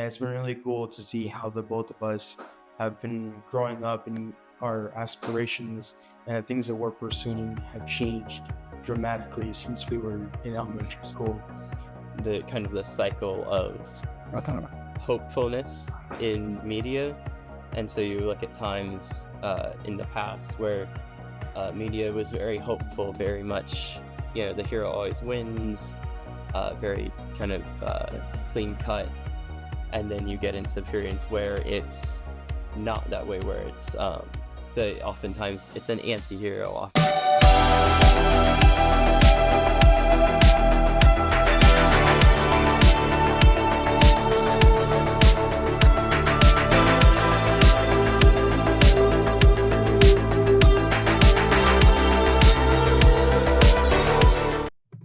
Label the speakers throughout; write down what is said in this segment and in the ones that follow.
Speaker 1: and it's been really cool to see how the both of us have been growing up and our aspirations and the things that we're pursuing have changed dramatically since we were in elementary school.
Speaker 2: The kind of the cycle of hopefulness in media. And so you look at times in the past where media was very hopeful, very much, the hero always wins, very kind of clean cut. And then you get into periods where it's not that way, where it's oftentimes it's an anti-hero.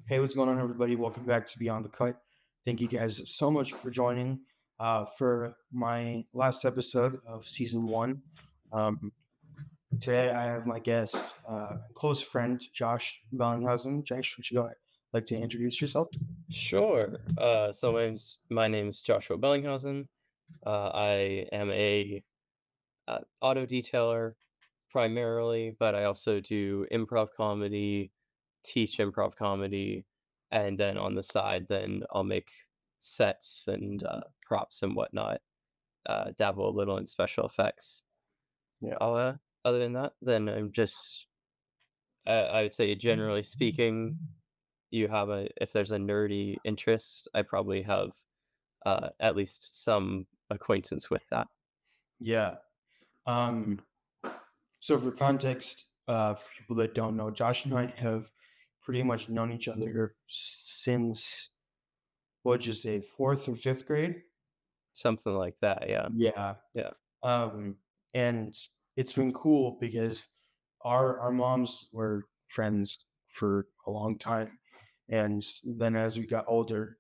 Speaker 1: Hey, what's going on, everybody? Welcome back to Beyond the Cut. Thank you guys so much for joining for my last episode of season one. Today, I have my guest, close friend, Josh Bellinghausen. Josh, would you like to introduce yourself?
Speaker 2: Sure. So my name's Joshua Bellinghausen. I am a auto detailer primarily, but I also do improv comedy, teach improv comedy, and then on the side, then I'll make sets and props and whatnot. Dabble a little in special effects.
Speaker 1: Yeah.
Speaker 2: Other than that, then I'm just I would say generally speaking, if there's a nerdy interest, I probably have at least some acquaintance with that.
Speaker 1: Yeah. Um, so, for context, for people that don't know, Josh and I have pretty much known each other since, what'd you say, fourth or fifth grade?
Speaker 2: Something like that, yeah.
Speaker 1: Yeah.
Speaker 2: Yeah.
Speaker 1: Um, and it's been cool because our moms were friends for a long time, and then as we got older,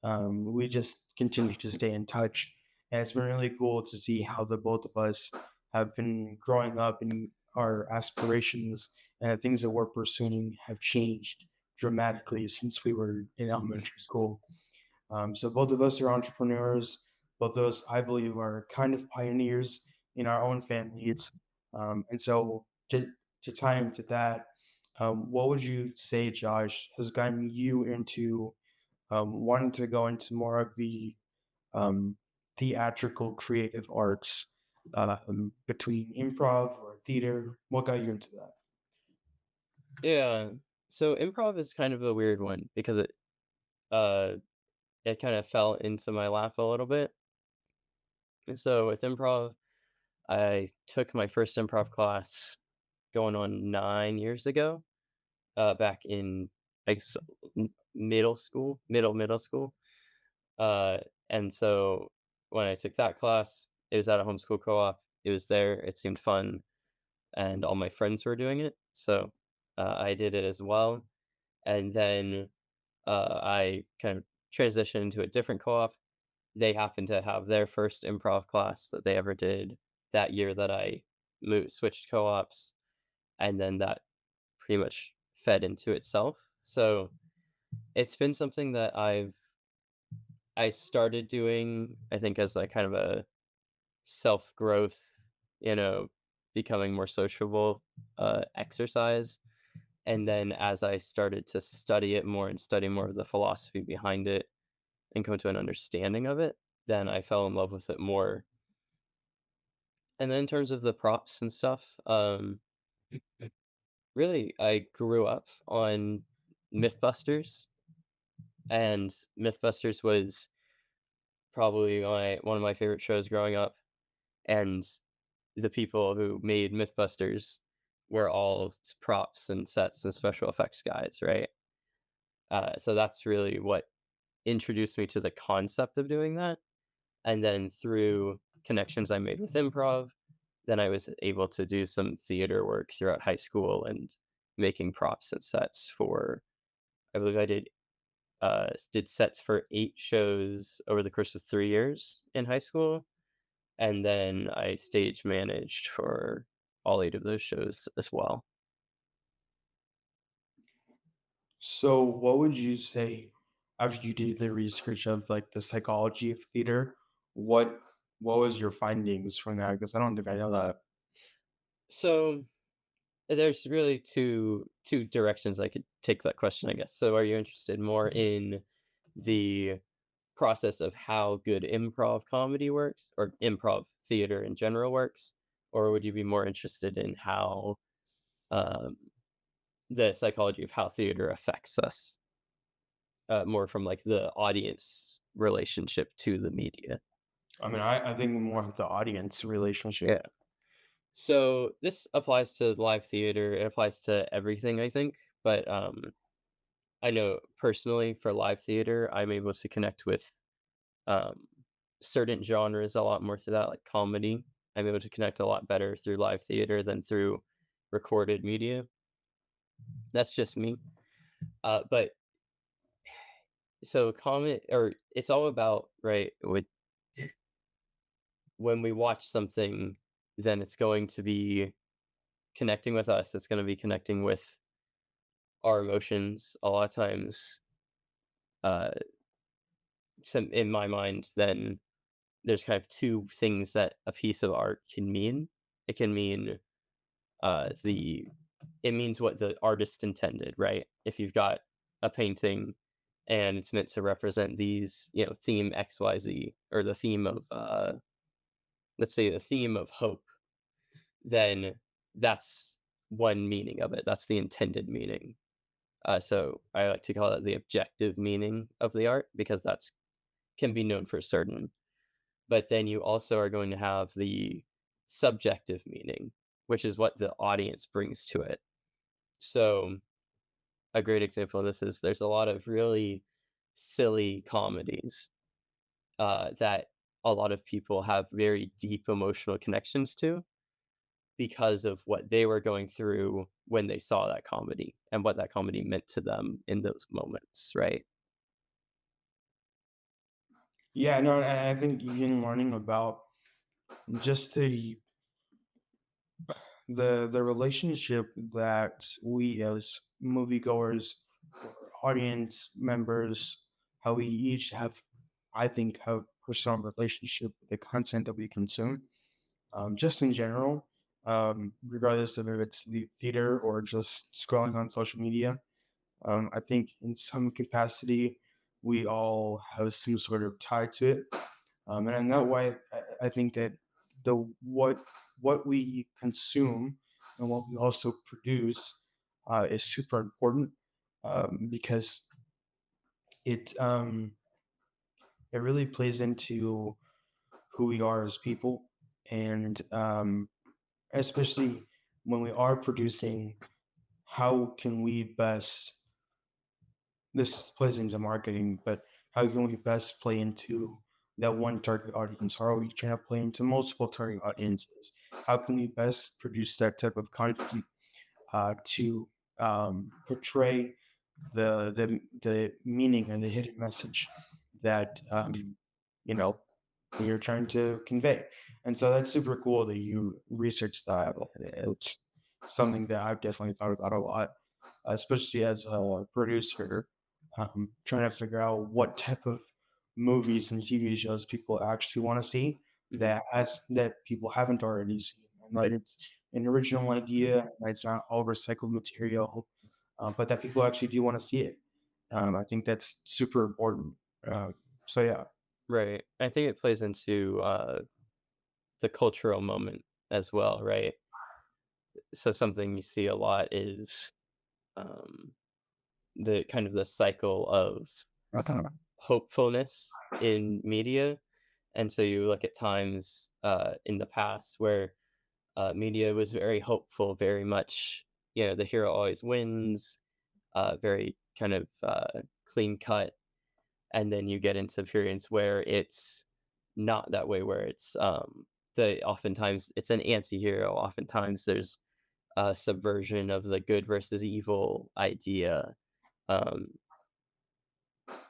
Speaker 1: we just continued to stay in touch, and it's been really cool to see how the both of us have been growing up and our aspirations and the things that we're pursuing have changed dramatically since we were in elementary school. So both of us are entrepreneurs. Both of us, I believe, are kind of pioneers in our own families. And so to tie into that, what would you say, Josh, has gotten you into wanting to go into more of the um, theatrical creative arts between improv or theater? What got you into that?
Speaker 2: Yeah. So improv is kind of a weird one because uh it kind of fell into my lap a little bit. And so with improv, I took my first improv class going on 9 years ago, back in I guess middle school, middle school. Uh, and so when I took that class, it was at a homeschool co-op. It was there. It seemed fun, and all my friends were doing it, so I did it as well. And then I kind of transitioned into a different co-op. They happened to have their first improv class that they ever did that year that I switched co-ops, and then that pretty much fed into itself. So it's been something that I started doing, I think, as like kind of a self growth, you know, becoming more sociable exercise. And then as I started to study it more and study more of the philosophy behind it and come to an understanding of it, then I fell in love with it more. And then in terms of the props and stuff, really, I grew up on Mythbusters, and Mythbusters was probably one of my favorite shows growing up. And the people who made Mythbusters were all props and sets and special effects guys, right? So that's really what introduced me to the concept of doing that. And then through connections I made with improv, then I was able to do some theater work throughout high school and making props and sets for, I believe I did sets for 8 shows over the course of 3 years in high school. And then I stage managed for all 8 of those shows as well.
Speaker 1: So, what would you say after you did the research of like the psychology of theater? what what was your findings from that? Because I don't think I know that.
Speaker 2: So there's really two directions I could take that question, I guess. So are you interested more in the process of how good improv comedy works or improv theater in general works? Or would you be more interested in how um, the psychology of how theater affects us, more from like the audience relationship to the media?
Speaker 1: I mean, I think more of the audience relationship.
Speaker 2: Yeah. So this applies to live theater. It applies to everything, I think. But I know personally for live theater, I'm able to connect with um, certain genres a lot more through that, like comedy. I'm able to connect a lot better through live theater than through recorded media. That's just me. But so comment or it's all about right with when we watch something, then it's going to be connecting with us. It's going to be connecting with our emotions. A lot of times, uh, some in my mind, then there's kind of two things that a piece of art can mean. It can mean the it means what the artist intended, right? If you've got a painting and it's meant to represent these, theme XYZ or the theme of let's say the theme of hope, then that's one meaning of it. That's the intended meaning. So I like to call it the objective meaning of the art because that's can be known for certain. But then you also are going to have the subjective meaning, which is what the audience brings to it. So a great example of this is there's a lot of really silly comedies that a lot of people have very deep emotional connections to because of what they were going through when they saw that comedy and what that comedy meant to them in those moments, right?
Speaker 1: Yeah, no, and I think even learning about just the relationship that we as moviegoers, or audience members, how we each have, I think, have personal relationship with the content that we consume, just in general, regardless of if it's the theater or just scrolling on social media. I think in some capacity, we all have some sort of tie to it. And in that way, I think that the what we consume and what we also produce is super important, because it it really plays into who we are as people, and especially when we are producing, how can we best, this plays into marketing, but how can we best play into that one target audience? How are we trying to play into multiple target audiences? How can we best produce that type of content to portray the meaning and the hidden message that you know you're trying to convey? And so that's super cool that you research that. It's something that I've definitely thought about a lot, especially as a producer, trying to figure out what type of movies and TV shows people actually want to see
Speaker 2: Mhm.
Speaker 1: that people haven't already seen. And like it's an original idea, and it's not all recycled material, but that people actually do want to see it. I think that's super important. Uh, so yeah,
Speaker 2: Right. I think it plays into the cultural moment as well, right? So something you see a lot is um, the kind of the cycle of hopefulness in media. And so you look at times in the past where media was very hopeful, very much, the hero always wins, very kind of clean cut. And then you get into periods where it's not that way, where it's oftentimes it's an anti-hero. Oftentimes there's a subversion of the good versus evil idea. Um,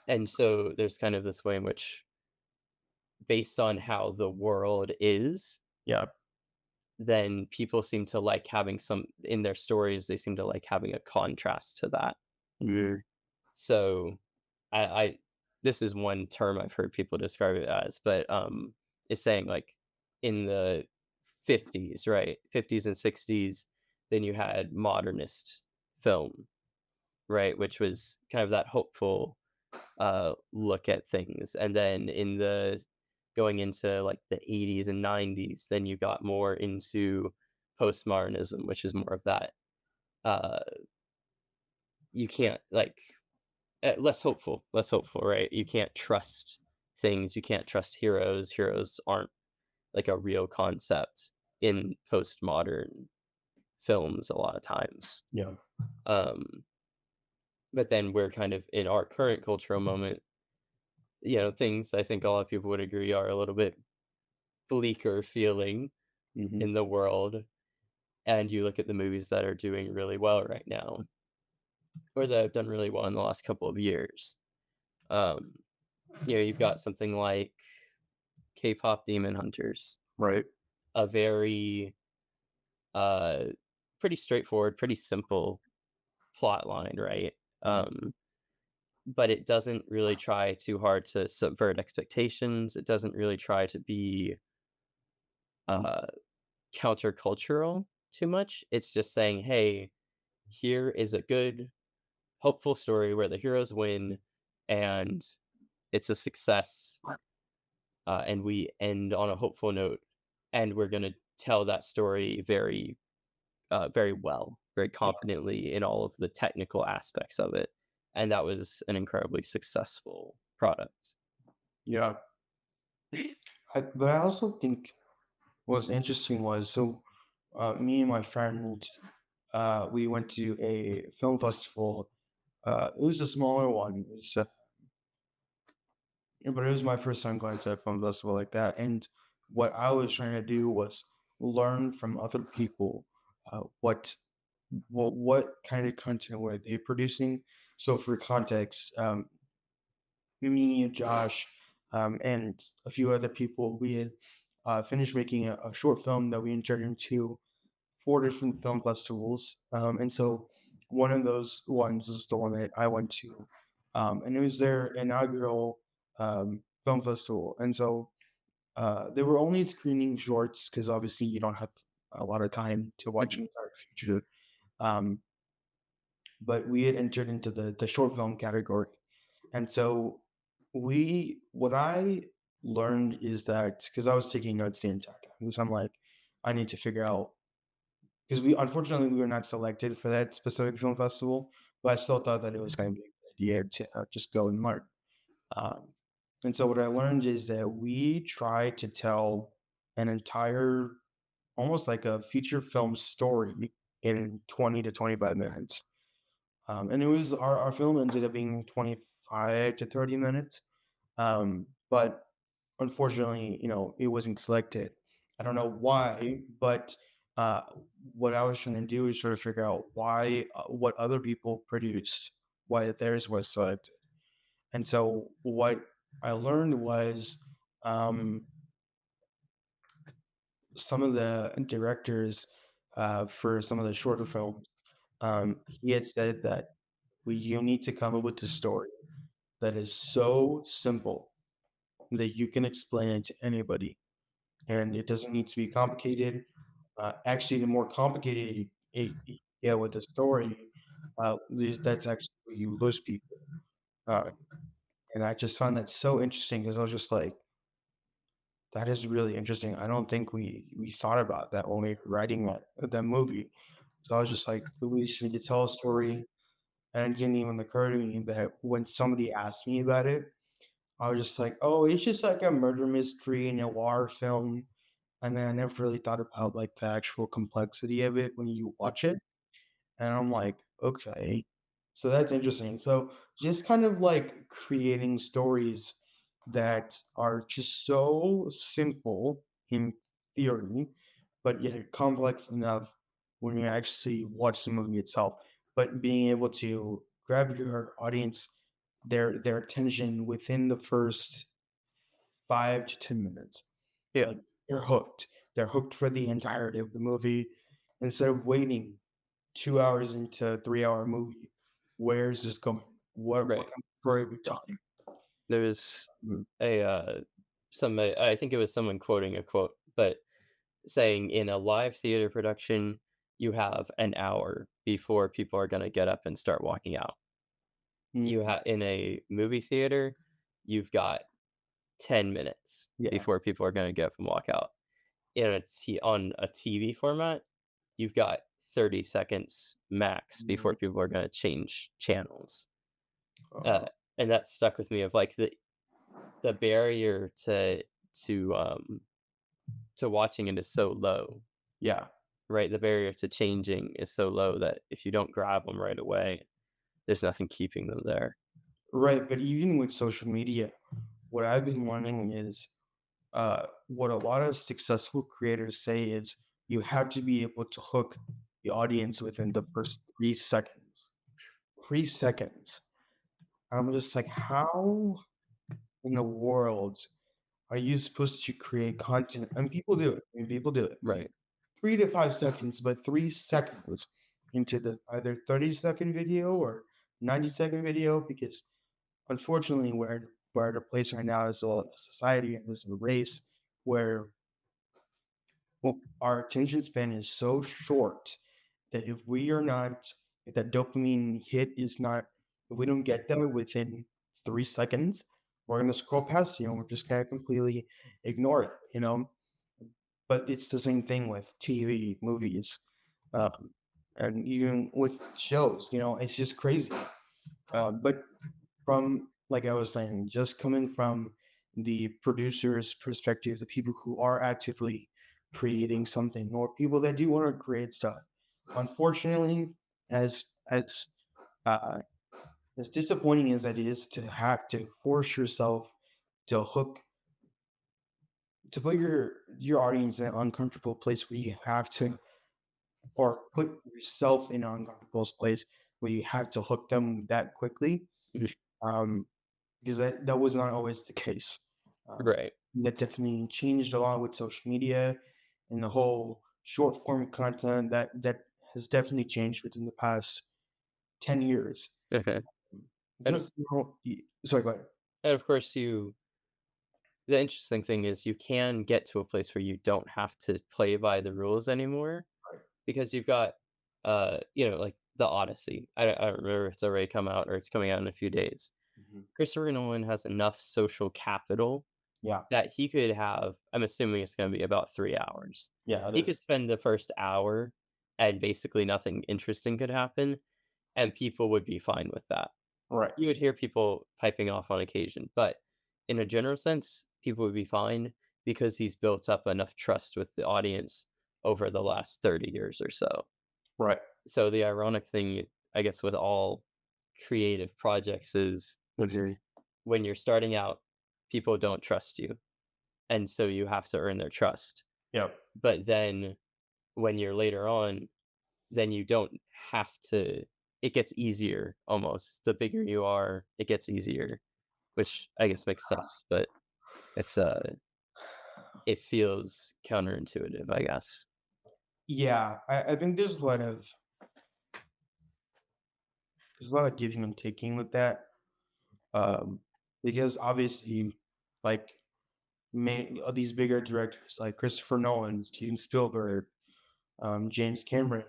Speaker 2: and so there's kind of this way in which, based on how the world is,
Speaker 1: yeah,
Speaker 2: then people seem to like having some in their stories, they seem to like having a contrast to that.
Speaker 1: yeah,
Speaker 2: So I this is one term I've heard people describe it as, but is saying, like, in the 50s, right? 50s and 60s, then you had modernist film, right? Which was kind of that hopeful look at things. And then going into like the 80s and 90s, then you got more into postmodernism, which is more of that uh you can't like less hopeful, right? You can't trust things, you can't trust heroes. Heroes aren't like a real concept in postmodern films a lot of times.
Speaker 1: Yeah.
Speaker 2: Um but then we're kind of in our current cultural moment, things I think a lot of people would agree are a little bit bleaker feeling
Speaker 1: Hmm.
Speaker 2: in the world, and you look at the movies that are doing really well right now, or that have done really well in the last couple of years. Um, you've got something like K-pop Demon Hunters,
Speaker 1: Right.
Speaker 2: a very uh pretty straightforward, pretty simple plot line, right?
Speaker 1: Yeah.
Speaker 2: Um, but it doesn't really try too hard to subvert expectations. It doesn't really try to be uh countercultural too much. It's just saying, hey, here is a good, hopeful story where the heroes win and it's a success, and we end on a hopeful note. And we're going to tell that story very well, very
Speaker 1: Yeah.
Speaker 2: competently in all of the technical aspects of it. And that was an incredibly successful product.
Speaker 1: Yeah. But I also think what's interesting was so me and my friend we went to a film festival. It was a smaller one, but it was my first time going to a film festival like that. And what I was trying to do was learn from other people what what kind of content were they producing. So for context, me and Josh and a few other people, we had finished making a short film that we entered into four different film festivals. And so one of those ones is the one that I went to. And it was their inaugural film festival. And so they were only screening shorts because obviously you don't have a lot of time to watch
Speaker 2: Mhm.
Speaker 1: an entire feature. Um, but we had entered into the short film category. And so what I learned is that because I was taking notes the entire time, because I'm like, I need to figure out because unfortunately we were not selected for that specific film festival, but I still thought that it was going to be a good idea to just go and learn. Um, and so what I learned is that we try to tell an entire, almost like a feature film story in 20 to 25 minutes. And it was our film ended up being 25 to 30 minutes. But unfortunately, it wasn't selected. I don't know why, but uh, what I was trying to do is sort of figure out why, what other people produced, why theirs was selected. And so what I learned was um, some of the directors for some of the shorter films, he had said that you need to come up with a story that is so simple that you can explain it to anybody, and it doesn't need to be complicated. Actually, the more complicated you get with the story, that's actually where you lose people. Uh, and I just found that so interesting because I was just like, that is really interesting. I don't think we thought about that when we were writing that movie. So I was just like, we just need to tell a story, and it didn't even occur to me that when somebody asked me about it, I was just like, oh, it's just like a murder mystery noir film. And then I never really thought about like the actual complexity of it when you watch it. And I'm like, okay. So that's interesting. So just kind of like creating stories that are just so simple in theory, but yet complex enough when you actually watch the movie itself. But being able to grab your audience, their attention within the first 5 to 10 minutes.
Speaker 2: Yeah,
Speaker 1: Like they're hooked. They're hooked for the entirety of the movie instead of waiting 2 hours into a 3 hour movie. Where is this going? What
Speaker 2: right.
Speaker 1: kind of story are we talking?
Speaker 2: There's
Speaker 1: Mm.
Speaker 2: a I think it was someone quoting a quote, but saying in a live theater production, you have an hour before people are gonna get up and start walking out.
Speaker 1: Mm,
Speaker 2: In a movie theater, you've got 10 minutes
Speaker 1: yeah.
Speaker 2: before people are gonna get up and walk out. On a TV format, you've got 30 seconds max before
Speaker 1: Mm,
Speaker 2: people are gonna change channels. Uh,
Speaker 1: uh,
Speaker 2: and that stuck with me of, like, the barrier to, um to watching it is so low,
Speaker 1: yeah.
Speaker 2: right? The barrier to changing is so low that if you don't grab them right away, there's nothing keeping them there.
Speaker 1: Right. But even with social media, what I've been wondering is what a lot of successful creators say is you have to be able to hook the audience within the first 3 seconds. 3 seconds. I'm just like, how in the world are you supposed to create content? And people do it. I mean, people do it. I mean,
Speaker 2: Right.
Speaker 1: 3 to 5 seconds, but 3 seconds into the either 30-second video or 90-second video, because unfortunately, we're at a place right now as a society and as a race where our attention span is so short that if that dopamine hit is not, if we don't get that within 3 seconds, we're gonna scroll past you and we're just gonna completely ignore it, you know? But it's the same thing with TV, movies, um, and even with shows, it's just crazy. But from, like I was saying, just coming from the producer's perspective, the people who are actively creating something, or people that do want to create stuff. Unfortunately, as uh, as disappointing as it is to have to force yourself to hook to put your audience in an uncomfortable place where you have to, or put yourself in an uncomfortable place where you have to hook them that quickly.
Speaker 2: Mhm.
Speaker 1: Um, because that was not always the case. Um,
Speaker 2: Right.
Speaker 1: that definitely changed a lot with social media and the whole short form content that has definitely changed within the past 10 years.
Speaker 2: Okay. And
Speaker 1: Just sorry, go ahead.
Speaker 2: and of course, the interesting thing is you can get to a place where you don't have to play by the rules anymore because you've got, like The Odyssey. I don't remember if it's already come out or it's coming out in a few days.
Speaker 1: Mhm.
Speaker 2: Christopher Nolan has enough social capital
Speaker 1: Yeah,
Speaker 2: that he could have. I'm assuming it's gonna be about 3 hours.
Speaker 1: yeah, it
Speaker 2: He
Speaker 1: is.
Speaker 2: could spend the first hour and basically nothing interesting could happen, and people would be fine with that.
Speaker 1: Right,
Speaker 2: You would hear people piping off on occasion, but in a general sense, people would be fine because he's built up enough trust with the audience over the last 30 years or so.
Speaker 1: right.
Speaker 2: So the ironic thing, I guess, with all creative projects is
Speaker 1: Okay.
Speaker 2: when you're starting out, people don't trust you, and so you have to earn their trust.
Speaker 1: Yep.
Speaker 2: But then when you're later on, then you don't have to. It gets easier almost. The bigger you are, it gets easier, which I guess makes sense, but it's it feels counterintuitive, I guess.
Speaker 1: Yeah, I think there's a lot of giving and taking with that. Um, because obviously, like these bigger directors like Christopher Nolan, Steven Spielberg, James Cameron.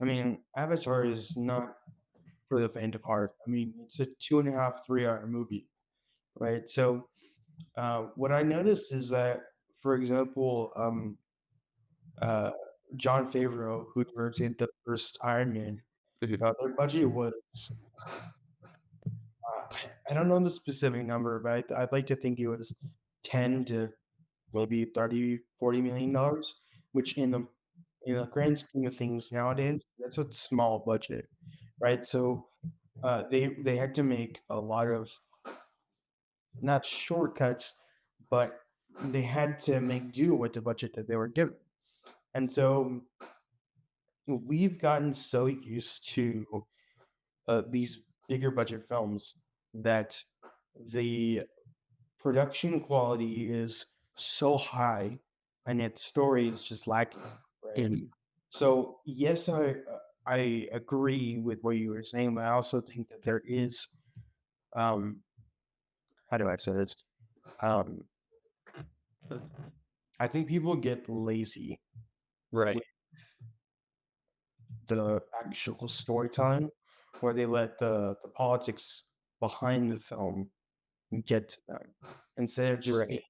Speaker 1: I mean, Avatar is not for the faint of heart. I mean, it's a 2.5, 3 hour movie, right? So, what I noticed is that, for example, uh, John Favreau, who directed the first Iron Man,
Speaker 2: Mhm,
Speaker 1: their budget was, I don't know the specific number, but I'd like to think it was 10 to maybe 30, $40 million, which in the grand scheme of things nowadays, that's a small budget, right? So they had to make a lot of, not shortcuts, but they had to make do with the budget that they were given. And so we've gotten so used to these bigger budget films that the production quality is so high and yet the story is just lacking, right?
Speaker 2: mhm,
Speaker 1: So yes, I agree with what you were saying, but I also think that there is, how do I say this? Um, I think people get lazy
Speaker 2: Right.
Speaker 1: with the actual storytelling, where they let the politics behind the film get to them instead of just being
Speaker 2: Right.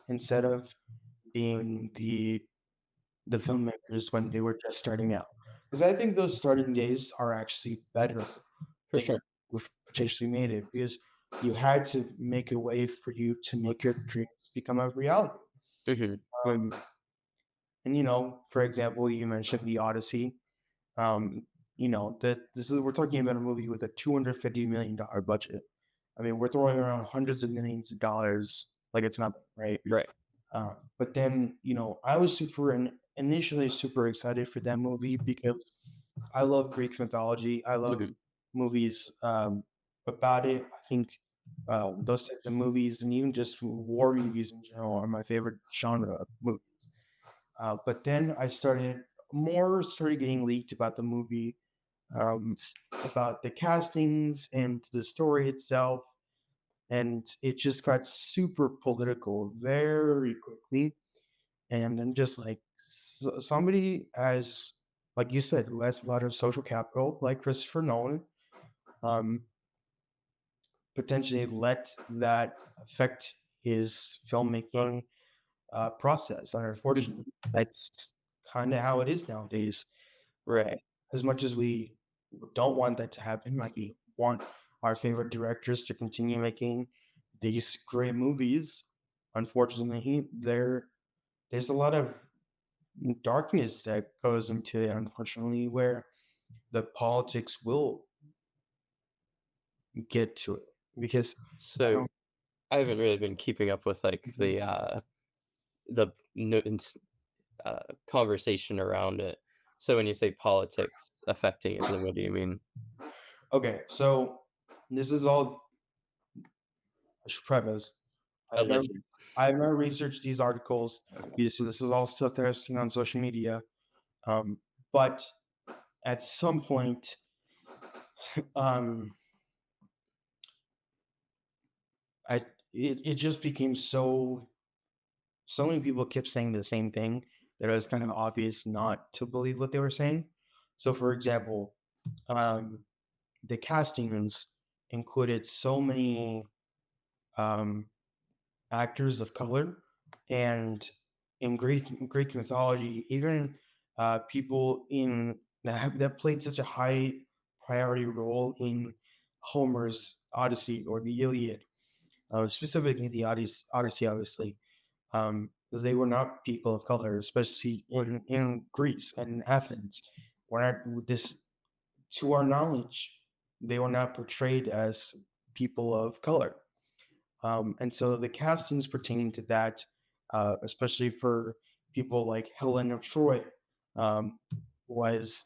Speaker 1: instead of being the filmmakers when they were just starting out. Because I think those starting days are actually better
Speaker 2: For
Speaker 1: than
Speaker 2: sure.
Speaker 1: we've potentially made it because you had to make a way for you to make your dreams become a reality.
Speaker 2: Mhm.
Speaker 1: Um, and for example, you mentioned the Odyssey. Um, that this is we're talking about a movie with a $250 million budget. I mean, we're throwing around hundreds of millions of dollars like it's nothing, right?
Speaker 2: Right.
Speaker 1: But then, I was initially super excited for that movie because I love Greek mythology. I love
Speaker 2: Mhm.
Speaker 1: movies about it. I think those types of movies and even just war movies in general are my favorite genre of movies. But then started getting leaked about the movie, um, about the castings and the story itself, and it just got super political very quickly. And I'm just like, somebody as, like you said, who has a lot of social capital, like Christopher Nolan, um, potentially let that affect his filmmaking process. And
Speaker 2: Mhm.
Speaker 1: unfortunately, that's kind of how it is nowadays.
Speaker 2: Right.
Speaker 1: As much as we don't want that to happen, like we want our favorite directors to continue making these great movies, unfortunately, there's a lot of darkness that goes into it, unfortunately, where the politics will get to it because I
Speaker 2: So
Speaker 1: don't.
Speaker 2: I haven't really been keeping up with like the no, conversation around it. So when you say politics affecting it, then what do you mean?
Speaker 1: Okay, so this is all I should preface. I've never,
Speaker 2: Alleged.
Speaker 1: I've never researched these articles. So this is all stuff that I've seen on social media. Um, but at some point, um, I it just became so many people kept saying the same thing that it was kind of obvious not to believe what they were saying. So, for example, um, the castings included so many um, actors of color, and in Greek mythology, even people that played such a high priority role in Homer's Odyssey or the Iliad, specifically the Odyssey, obviously. They were not people of color, especially in Greece and Athens. We're not this To our knowledge, they were not portrayed as people of color. And so the castings pertaining to that, especially for people like Helen of Troy, um, was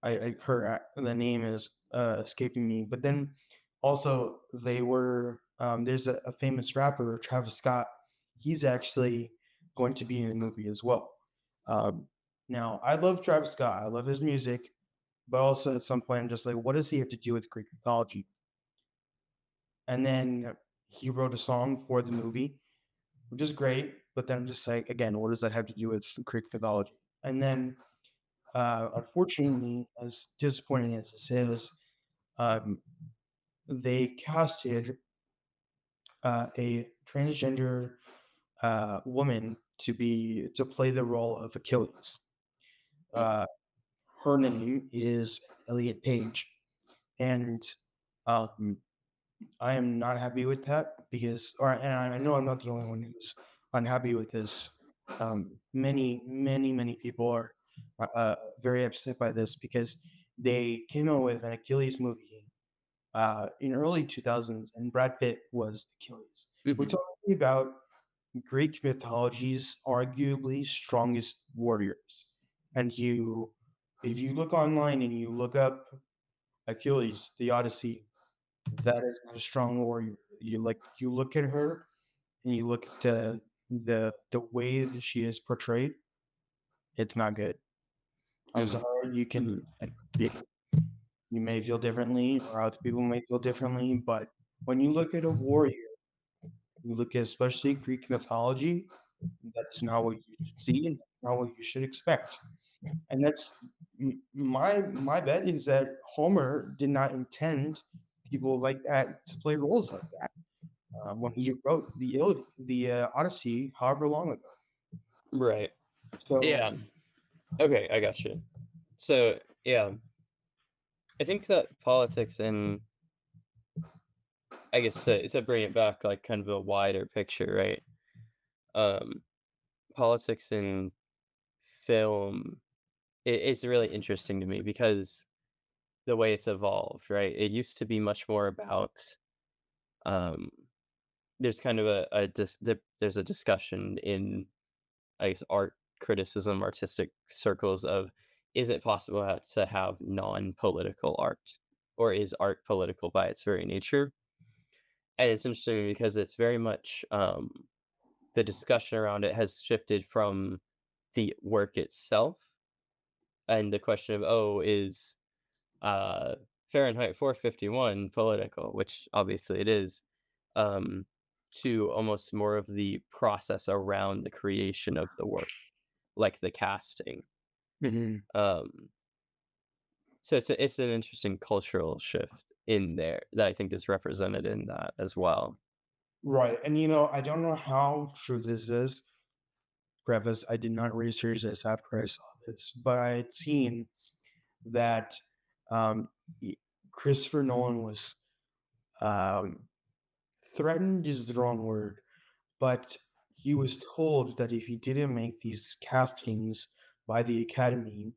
Speaker 1: the name is escaping me. But then also they were there's a famous rapper, Travis Scott. He's actually going to be in the movie as well. Um, Now I love Travis Scott. I love his music, but also at some point I'm just like, what does he have to do with Greek mythology? And then he wrote a song for the movie, which is great. But then I'm just like, again, what does that have to do with Greek mythology? And then, unfortunately, as disappointing as this is, um, they casted a transgender woman to play the role of Achilles.
Speaker 2: Mm.
Speaker 1: Uh, Her name is Elliot Page, and um, I am not happy with that and I know I'm not the only one who's unhappy with this. Many people are very upset by this because they came out with an Achilles movie in early 2000s, and Brad Pitt was Achilles. We're
Speaker 2: Mhm.
Speaker 1: talking about Greek mythology's arguably strongest warriors, and if you look online and you look up Achilles, the Odyssey, that is not a strong warrior. You look at her and you look at the way that she is portrayed, it's not good. I'm
Speaker 2: Mhm.
Speaker 1: sorry,
Speaker 2: Mhm.
Speaker 1: you may feel differently or other people may feel differently, but when you look at a warrior, you look at especially Greek mythology, that's not what you should see and not what you should expect. And that's my bet is that Homer did not intend people like that to play roles like that when he wrote the Odyssey however long ago.
Speaker 2: Right.
Speaker 1: So
Speaker 2: Yeah. Okay, I got you. So, yeah, I think that politics and I guess to bring it back like kind of a wider picture, right? Um, Politics in film is really interesting to me because the way it's evolved, right? It used to be much more about um there's kind of there's a discussion in I guess art criticism, artistic circles of is it possible to have non-political art? Or is art political by its very nature? And it's interesting because it's very much the discussion around it has shifted from the work itself and the question of, oh, is uh, Fahrenheit 451 political, which obviously it is, um, to almost more of the process around the creation of the work, like the casting.
Speaker 1: mhm.
Speaker 2: Um, so it's an interesting cultural shift in there that I think is represented in that as well.
Speaker 1: Right. And I don't know how true this is. Preface, I did not research this after I saw this, but I had seen that um, Christopher Nolan was um, threatened is the wrong word, but he was told that if he didn't make these castings by the Academy,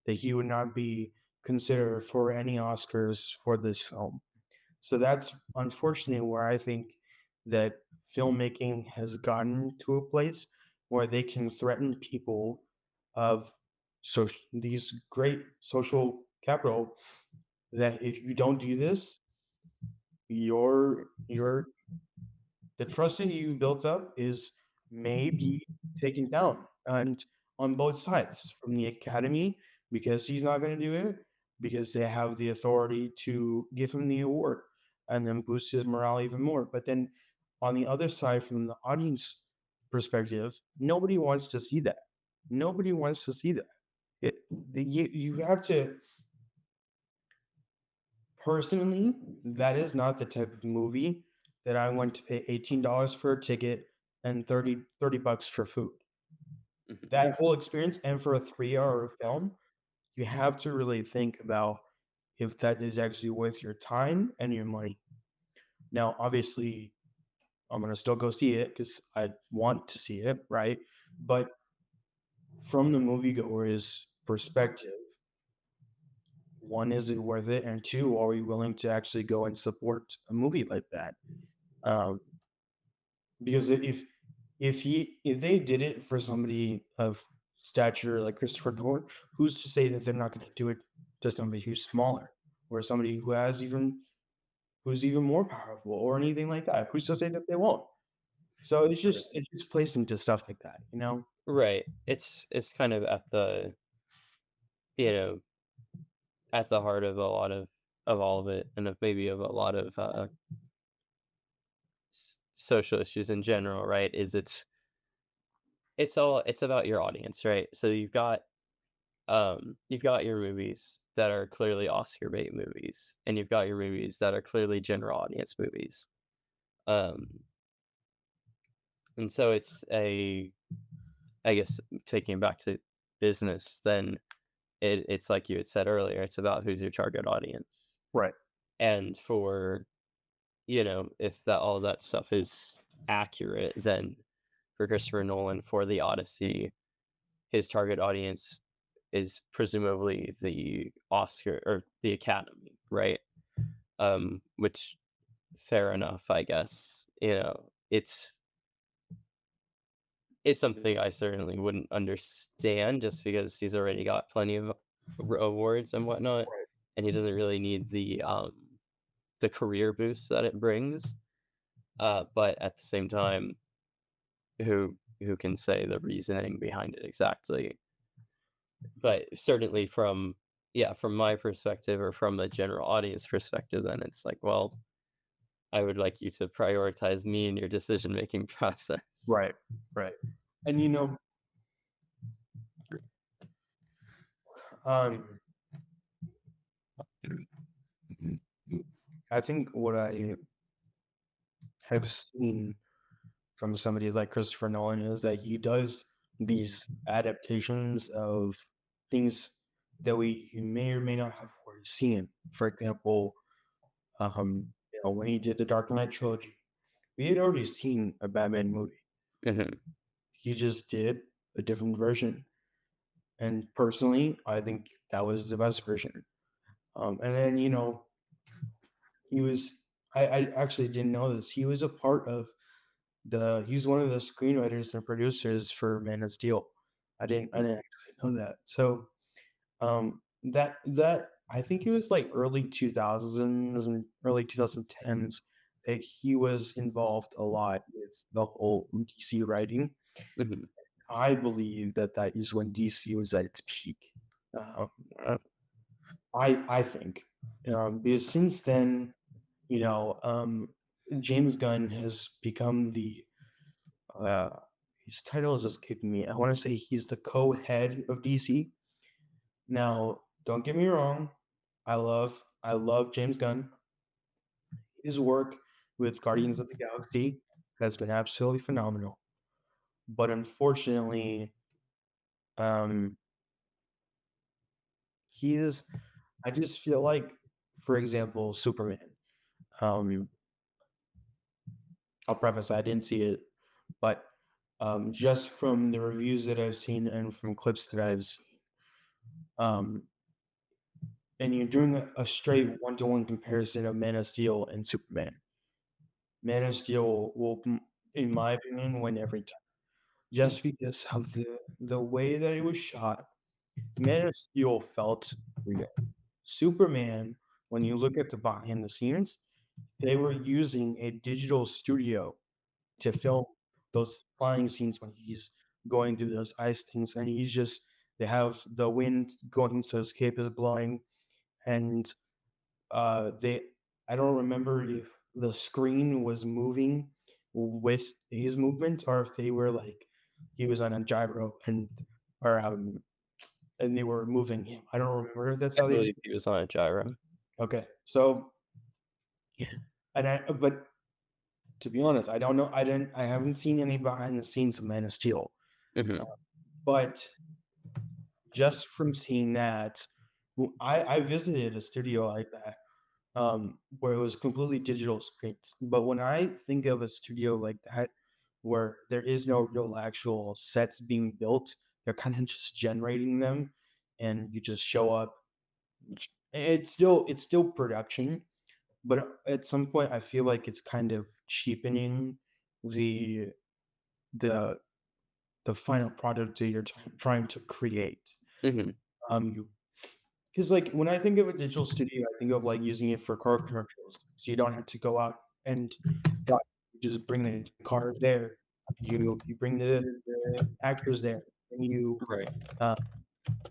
Speaker 1: that he would not be considered for any Oscars for this film. So that's unfortunately where I think that filmmaking has gotten to a place where they can threaten people of these great social capital that if you don't do this, your the trust that you've built up is maybe taken down and on both sides from the academy because he's not going to do it because they have the authority to give him the award and then boost his morale even more, but then on the other side from the audience perspective, nobody wants to see that. Nobody wants to see that. You have to personally, that is not the type of movie that I want to pay $18 for a ticket and thirty bucks for food.
Speaker 2: Mhm.
Speaker 1: That whole experience and for a 3-hour film, you have to really think about if that is actually worth your time and your money. Now, obviously, I'm gonna still go see it because I want to see it, right? But from the moviegoer's perspective, one, is it worth it? And two, are we willing to actually go and support a movie like that? Um, Because if they did it for somebody of stature like Christopher Nolan, who's to say that they're not gonna do it to somebody who's smaller or somebody who's even more powerful or anything like that? Who's to say that they won't? So it just plays into stuff like that, you know?
Speaker 2: Right. It's kind of at the you know at the heart of a lot of all of it, and of maybe of a lot of social issues in general. Right? Is it's about your audience, right? So you've got your movies that are clearly Oscar bait movies, and you've got your movies that are clearly general audience movies. Um, and so it's a I guess taking it back to business, then it's like you had said earlier, it's about who's your target audience.
Speaker 1: Right.
Speaker 2: And for, if that all that stuff is accurate, then for Christopher Nolan for the Odyssey, his target audience is presumably the Oscar or the Academy, right? Which fair enough, I guess. It's something I certainly wouldn't understand just because he's already got plenty of awards and whatnot, and he doesn't really need the career boost that it brings. But at the same time, who can say the reasoning behind it exactly? But certainly from my perspective or from a general audience perspective, then it's like, well, I would like you to prioritize me in your decision-making process.
Speaker 1: Right, right. And um, I think what I have seen from somebody like Christopher Nolan is that he does these adaptations of things that we may or may not have already seen. For example, when he did the Dark Knight trilogy, we had already seen a Batman movie.
Speaker 2: Mhm,
Speaker 1: He just did a different version, and personally, I think that was the best version. And then he was. I actually didn't know this. He was a part of he's one of the screenwriters and producers for Man of Steel. I didn't actually know that. So, that I think it was like early 2000s and early 2010s that he was involved a lot with the whole DC writing.
Speaker 2: mhm,
Speaker 1: I believe that that is when DC was at its peak. Uh, I think, because since then, you know, um, James Gunn has become uh, his title is escaping me. I want to say he's the co-head of DC. Now, don't get me wrong, I love James Gunn. His work with Guardians of the Galaxy has been absolutely phenomenal. But unfortunately, um, he's I just feel like, for example, Superman. Um, I'll preface I didn't see it, but just from the reviews that I've seen and from clips that I've seen, um, and you're doing a straight one-to-one comparison of Man of Steel and Superman. Man of Steel will, in my opinion, win every time, just because of the way that it was shot. Man of Steel felt real. Superman, when you look at the behind the scenes, they were using a digital studio to film those flying scenes when he's going through those ice things, and they have the wind going, so his cape is blowing, and they I don't remember if the screen was moving with his movement or if they were like he was on a gyro or and they were moving him. I don't remember if that's
Speaker 2: I
Speaker 1: how they did
Speaker 2: believe he was on a gyro.
Speaker 1: it. Okay. So but to be honest, I don't know. I haven't seen any behind the scenes of Man of Steel. Uh,
Speaker 2: Mhm,
Speaker 1: but just from seeing that, I visited a studio like that, where it was completely digital screens. But when I think of a studio like that, where there is no real actual sets being built, they're kind of just generating them, and you just show up. It's still production, but at some point, I feel like it's kind of cheapening the the the final product that you're trying to create.
Speaker 2: mhm,
Speaker 1: Um, Because, like, when I think of a digital studio, I think of, like, using it for car commercials, so you don't have to go out and buy you just bring the car there. You bring the actors there, and
Speaker 2: right,
Speaker 1: uh,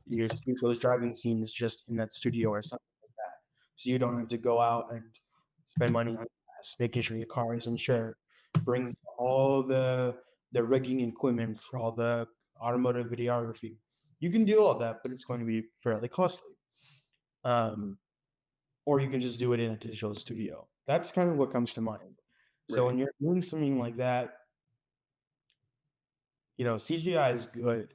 Speaker 1: you shoot those driving scenes just in that studio or something like that. So you don't have to go out and spend money on gas, making sure your car is insured, bring all the rigging equipment for all the automotive videography. You can do all that, but it's going to be fairly costly. Um, or you can just do it in a digital studio. That's kind of what comes to mind. So
Speaker 2: right,
Speaker 1: when you're doing something like that, CGI is good,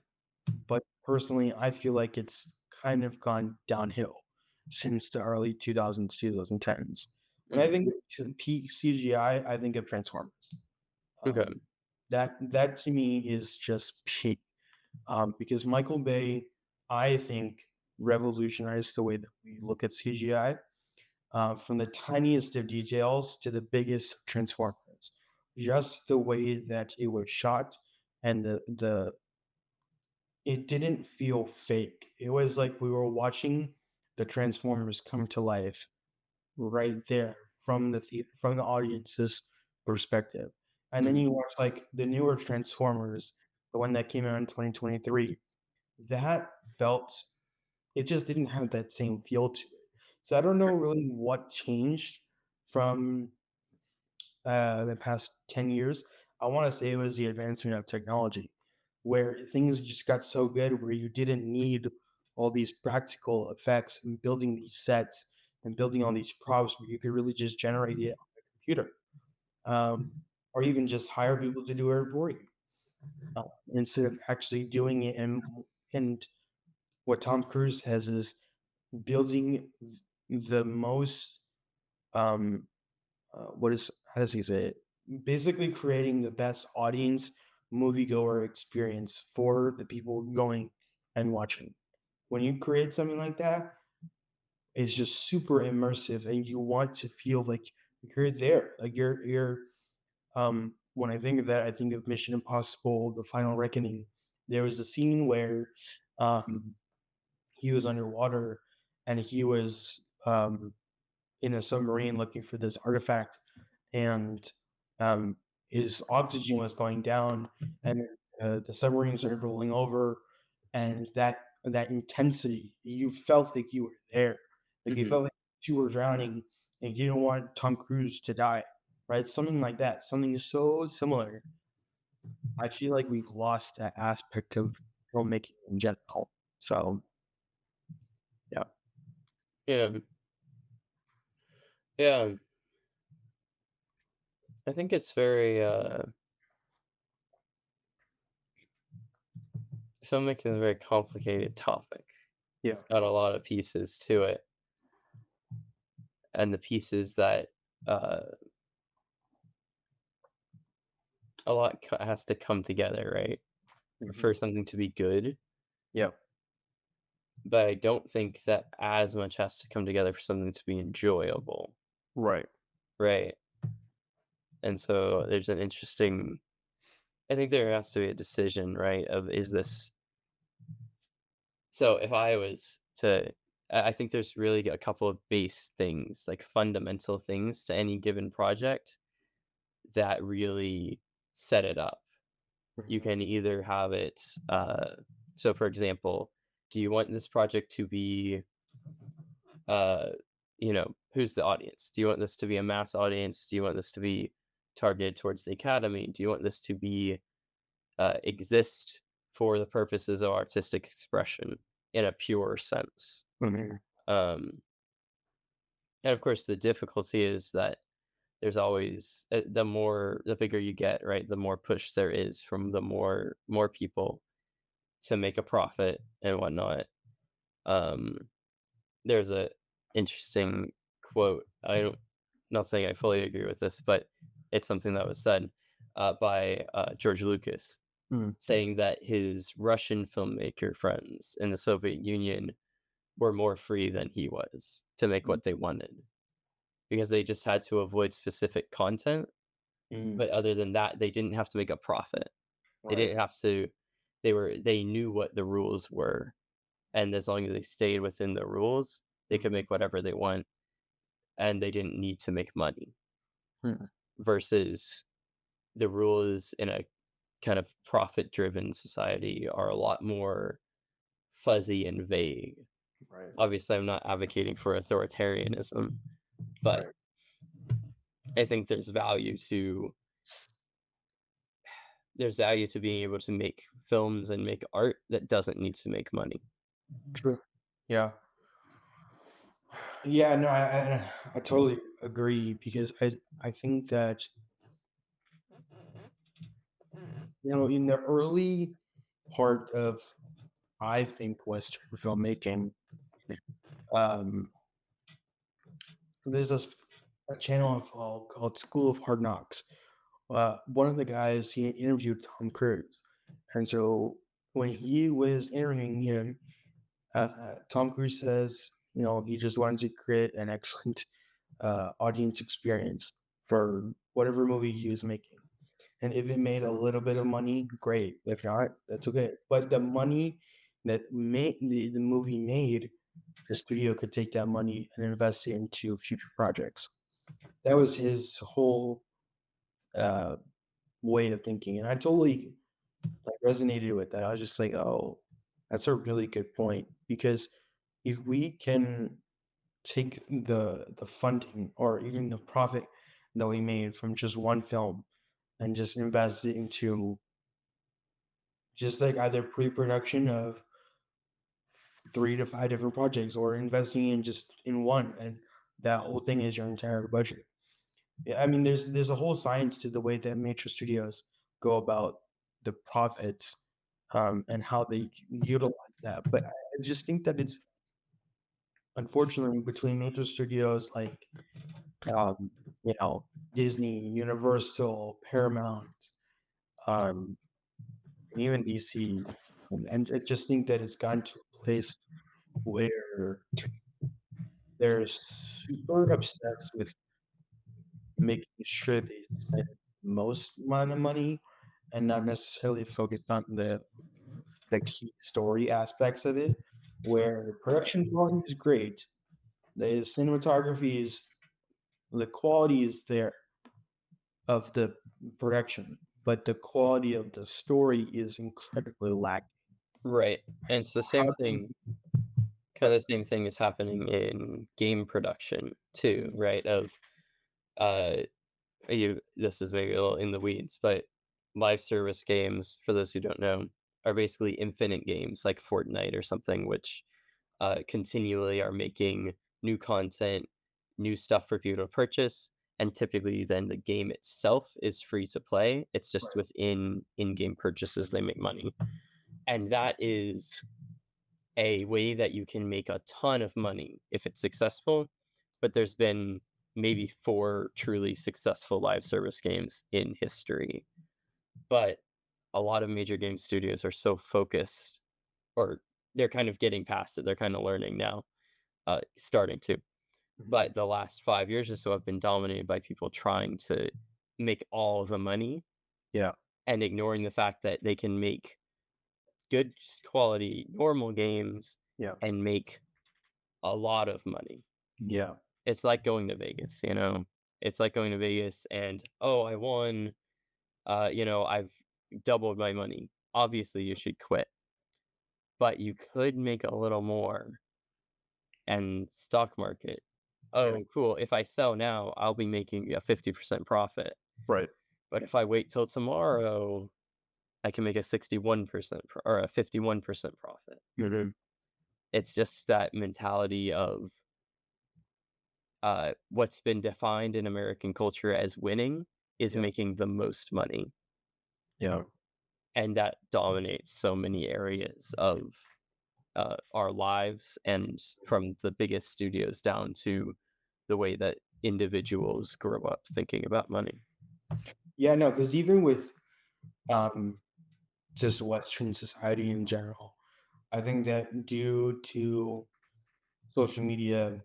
Speaker 1: but personally, I feel like it's kind of gone downhill since the early 2000s, 2010s. When I
Speaker 2: mhm,
Speaker 1: think of peak CGI, I think of Transformers.
Speaker 2: okay,
Speaker 1: Um, that to me is just peak, because Michael Bay, I think, revolutionized the way that we look at CGI, from the tiniest of details to the biggest transformers. Just the way that it was shot and the it didn't feel fake. It was like we were watching the Transformers come to life right there from the audience's perspective. And then
Speaker 2: mhm,
Speaker 1: you watch like the newer Transformers, the one that came out in 2023. That felt it just didn't have that same feel to it. So I don't know really what changed from the past 10 years, I want to say it was the advancement of technology, where things just got so good where you didn't need all these practical effects and building these sets and building all these props where you could really just generate it on the computer, um, or even just hire people to do it for you instead of actually doing it. And what Tom Cruise has is building the most what is how does he say it? Basically, creating the best audience moviegoer experience for the people going and watching. When you create something like that, it's just super immersive, and you want to feel like you're there. Like you're. When I think of that, I think of Mission Impossible: The Final Reckoning. There was a scene where um, he was underwater and he was in a submarine looking for this artifact, and um, his oxygen was going down, and the submarine started rolling over, and that intensity, you felt like you were there, like you
Speaker 2: Mhm.
Speaker 1: felt like you were drowning, and you didn't want Tom Cruise to die, right? Something like that, something so similar. I feel like we've lost that aspect of filmmaking in general. So yeah,
Speaker 2: Yeah, yeah. I think it's very, filmmaking is a very complicated topic.
Speaker 1: yeah,
Speaker 2: It's got a lot of pieces to it, and the pieces that, uh, a lot has to come together, right,
Speaker 1: mhm,
Speaker 2: for something to be good.
Speaker 1: yeah,
Speaker 2: But I don't think that as much has to come together for something to be enjoyable,
Speaker 1: right.
Speaker 2: right? And so there's an interesting, I think there has to be a decision, right? Of is this, so if I was to, I think there's really a couple of base things, like fundamental things to any given project that really set it up. You
Speaker 1: Mhm,
Speaker 2: can either have it, so for example, do you want this project to be, uh, who's the audience? Do you want this to be a mass audience? Do you want this to be targeted towards the academy? Do you want this to be exist for the purposes of artistic expression in a pure sense?
Speaker 1: mhm,
Speaker 2: Um, and of course, the difficulty is that there's always the bigger you get, right? The more push there is from the more people to make a profit and whatnot. Um, There's a interesting quote. I don't not saying I fully agree with this, but it's something that was said by George Lucas,
Speaker 1: mhm,
Speaker 2: saying that his Russian filmmaker friends in the Soviet Union were more free than he was to make what they wanted because they just had to avoid specific content.
Speaker 1: mhm,
Speaker 2: But other than that, they didn't have to make a profit. They
Speaker 1: right.
Speaker 2: didn't have to. They knew what the rules were, and as long as they stayed within the rules, they could
Speaker 1: Mhm,
Speaker 2: make whatever they want and they didn't need to make money
Speaker 1: mhm,
Speaker 2: versus the rules in a kind of profit driven society are a lot more fuzzy and vague.
Speaker 1: right,
Speaker 2: Obviously, I'm not advocating for authoritarianism, but
Speaker 1: right.
Speaker 2: I think there's value to being able to make films and make art that doesn't need to make money.
Speaker 1: True. Yeah. Yeah, no, I totally agree because I think that, in the early part of, I think, Western filmmaking, um, there's a channel called School of Hard Knocks. One of the guys, he interviewed Tom Cruise, and so when he was interviewing him, Tom Cruise says, he just wanted to create an excellent audience experience for whatever movie he was making. And if it made a little bit of money, great. If not, that's okay. But the money that made the movie made, the studio could take that money and invest it into future projects. That was his whole uh, way of thinking, and I totally resonated with that. I was just like, oh, that's a really good point because if we can take the funding or even the profit that we made from just one film and just invest it into just like either pre-production of 3 to 5 different projects or investing in just in one, and that whole thing is your entire budget. Yeah, I mean, there's a whole science to the way that major studios go about the profits, and how they utilize that. But I just think that it's unfortunately between major studios like um, you know, Disney, Universal, Paramount, um, and even DC, and I just think that it's gotten to a place where they're super obsessed with making sure they spend the most amount of money and not necessarily focused on the key story aspects of it, where the production quality is great, the cinematography is the quality is there of the production, but the quality of the story is incredibly lacking.
Speaker 2: Right, and it's the same
Speaker 1: How do
Speaker 2: thing
Speaker 1: you
Speaker 2: kinda the same thing is happening in game production too, right? Uh, this is maybe a little in the weeds, but live service games, for those who don't know, are basically infinite games like Fortnite or something, which continually are making new content, new stuff for people to purchase, and typically then the game itself is free to play. It's just within in-game purchases they make money, and that is a way that you can make a ton of money if it's successful. But there's been maybe 4 truly successful live service games in history, but a lot of major game studios are so focused, or they're kind of getting past it. They're kind of learning now, starting to.
Speaker 1: Mhm.
Speaker 2: But the last 5 years or so have been dominated by people trying to make all the money
Speaker 1: Yeah,
Speaker 2: and ignoring the fact that they can make good quality normal games
Speaker 1: yeah,
Speaker 2: and make a lot of money.
Speaker 1: yeah,
Speaker 2: It's like going to Vegas, you know? It's like going to Vegas and, "Oh, I won, I've doubled my money." Obviously, you should quit, but you could make a little more and stock market.
Speaker 1: yeah,
Speaker 2: "Oh, cool. If I sell now, I'll be making a 50% profit.
Speaker 1: right.
Speaker 2: But if I wait till tomorrow, I can make a 61% or a 51% profit."
Speaker 1: Mhm.
Speaker 2: It's just that mentality of what's been defined in American culture as winning is
Speaker 1: Yeah,
Speaker 2: making the most money.
Speaker 1: yeah,
Speaker 2: And that dominates so many areas of our lives, and from the biggest studios down to the way that individuals grow up thinking about money.
Speaker 1: yeah. No, because even with um, just Western society in general, I think that due to social media,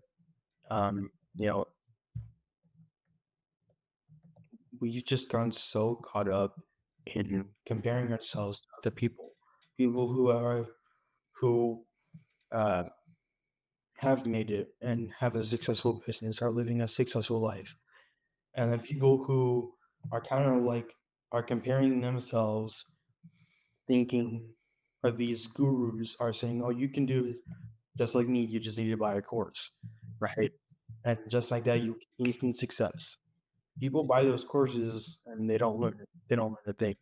Speaker 1: you know, we've just gotten so caught up in comparing ourselves to other people, people who uh, have made it and have a successful business, are living a successful life, and then people who are kind of like are comparing themselves, thinking of these gurus are saying, "Oh, you can do it just like me. You just need to buy a course, right?" And just like that, you can instant success. People buy those courses and they don't learn it. They don't learn a thing.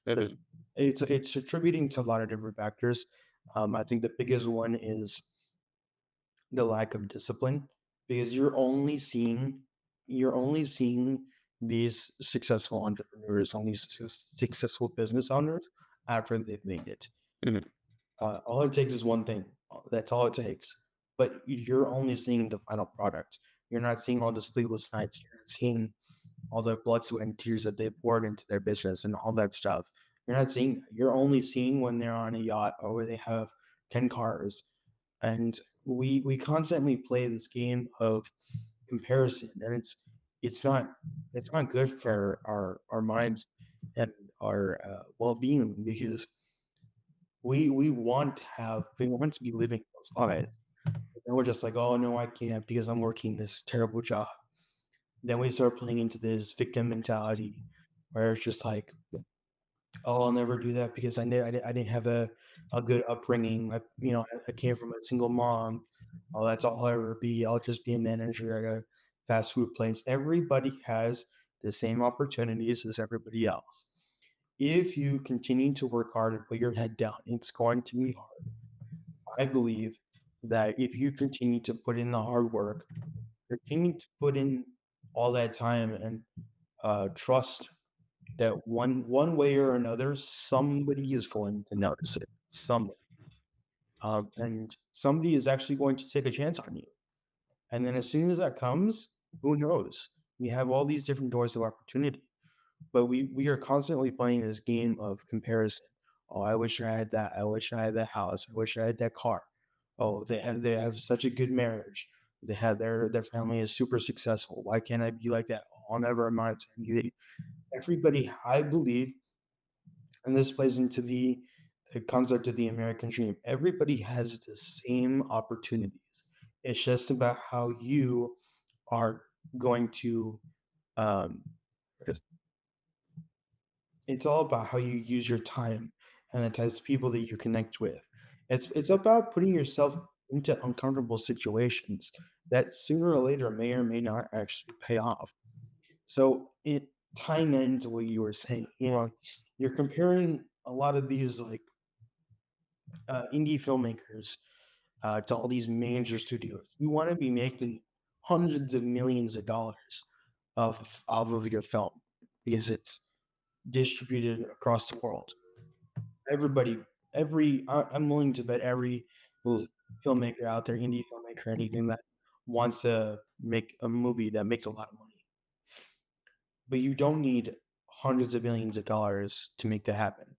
Speaker 1: That's
Speaker 2: Mhm,
Speaker 1: it's attributing to a lot of different factors. I think the biggest one is the lack of discipline because you're only seeing these successful entrepreneurs, only successful business owners after they've made it.
Speaker 2: mhm,
Speaker 1: All it takes is one thing. That's all it takes. But you're only seeing the final product. You're not seeing all the sleepless nights. You're not seeing all the blood, sweat, and tears that they poured into their business and all that stuff. You're not seeing that. You're only seeing when they're on a yacht or where they have 10 cars. And we constantly play this game of comparison, and it's not good for our minds and our well-being because we want to be living those lives. And we're just like, oh no, I can't because I'm working this terrible job. Then we start playing into this victim mentality where it's just like, oh, I'll never do that because I didn't have a good upbringing. I came from a single mom. Oh, that's all I'll ever be. I'll just be a manager fast food place. Everybody has the same opportunities as everybody else. If you continue to work hard and put your head down, it's going to be hard. I believe that if you continue to put in the hard work, continue to put in all that time and trust that one way or another, somebody is going to notice it. Somebody, and somebody is actually going to take a chance on you. And then as soon as that comes, who knows? We have all these different doors of opportunity, but we are constantly playing this game of comparison. Oh, I wish I had that. I wish I had that house. I wish I had that car. Oh, they have such a good marriage. They have their family is super successful. Why can't I be like that? I'll never amount to anything. Everybody, I believe, and this plays into the concept of the American dream. Everybody has the same opportunities. It's just about how you are going to um, it's all about how you use your time and the types of people that you connect with. It's about putting yourself into uncomfortable situations that sooner or later may or may not actually pay off. So it tying that into what you were saying, you're comparing a lot of these like indie filmmakers to all these major studios. You want to be making hundreds of millions of dollars off of your film because it's distributed across the world. Everybody, I'm willing to bet every l- filmmaker out there, indie filmmaker, anything that wants to make a movie that makes a lot of money. But you don't need hundreds of millions of dollars to make that happen.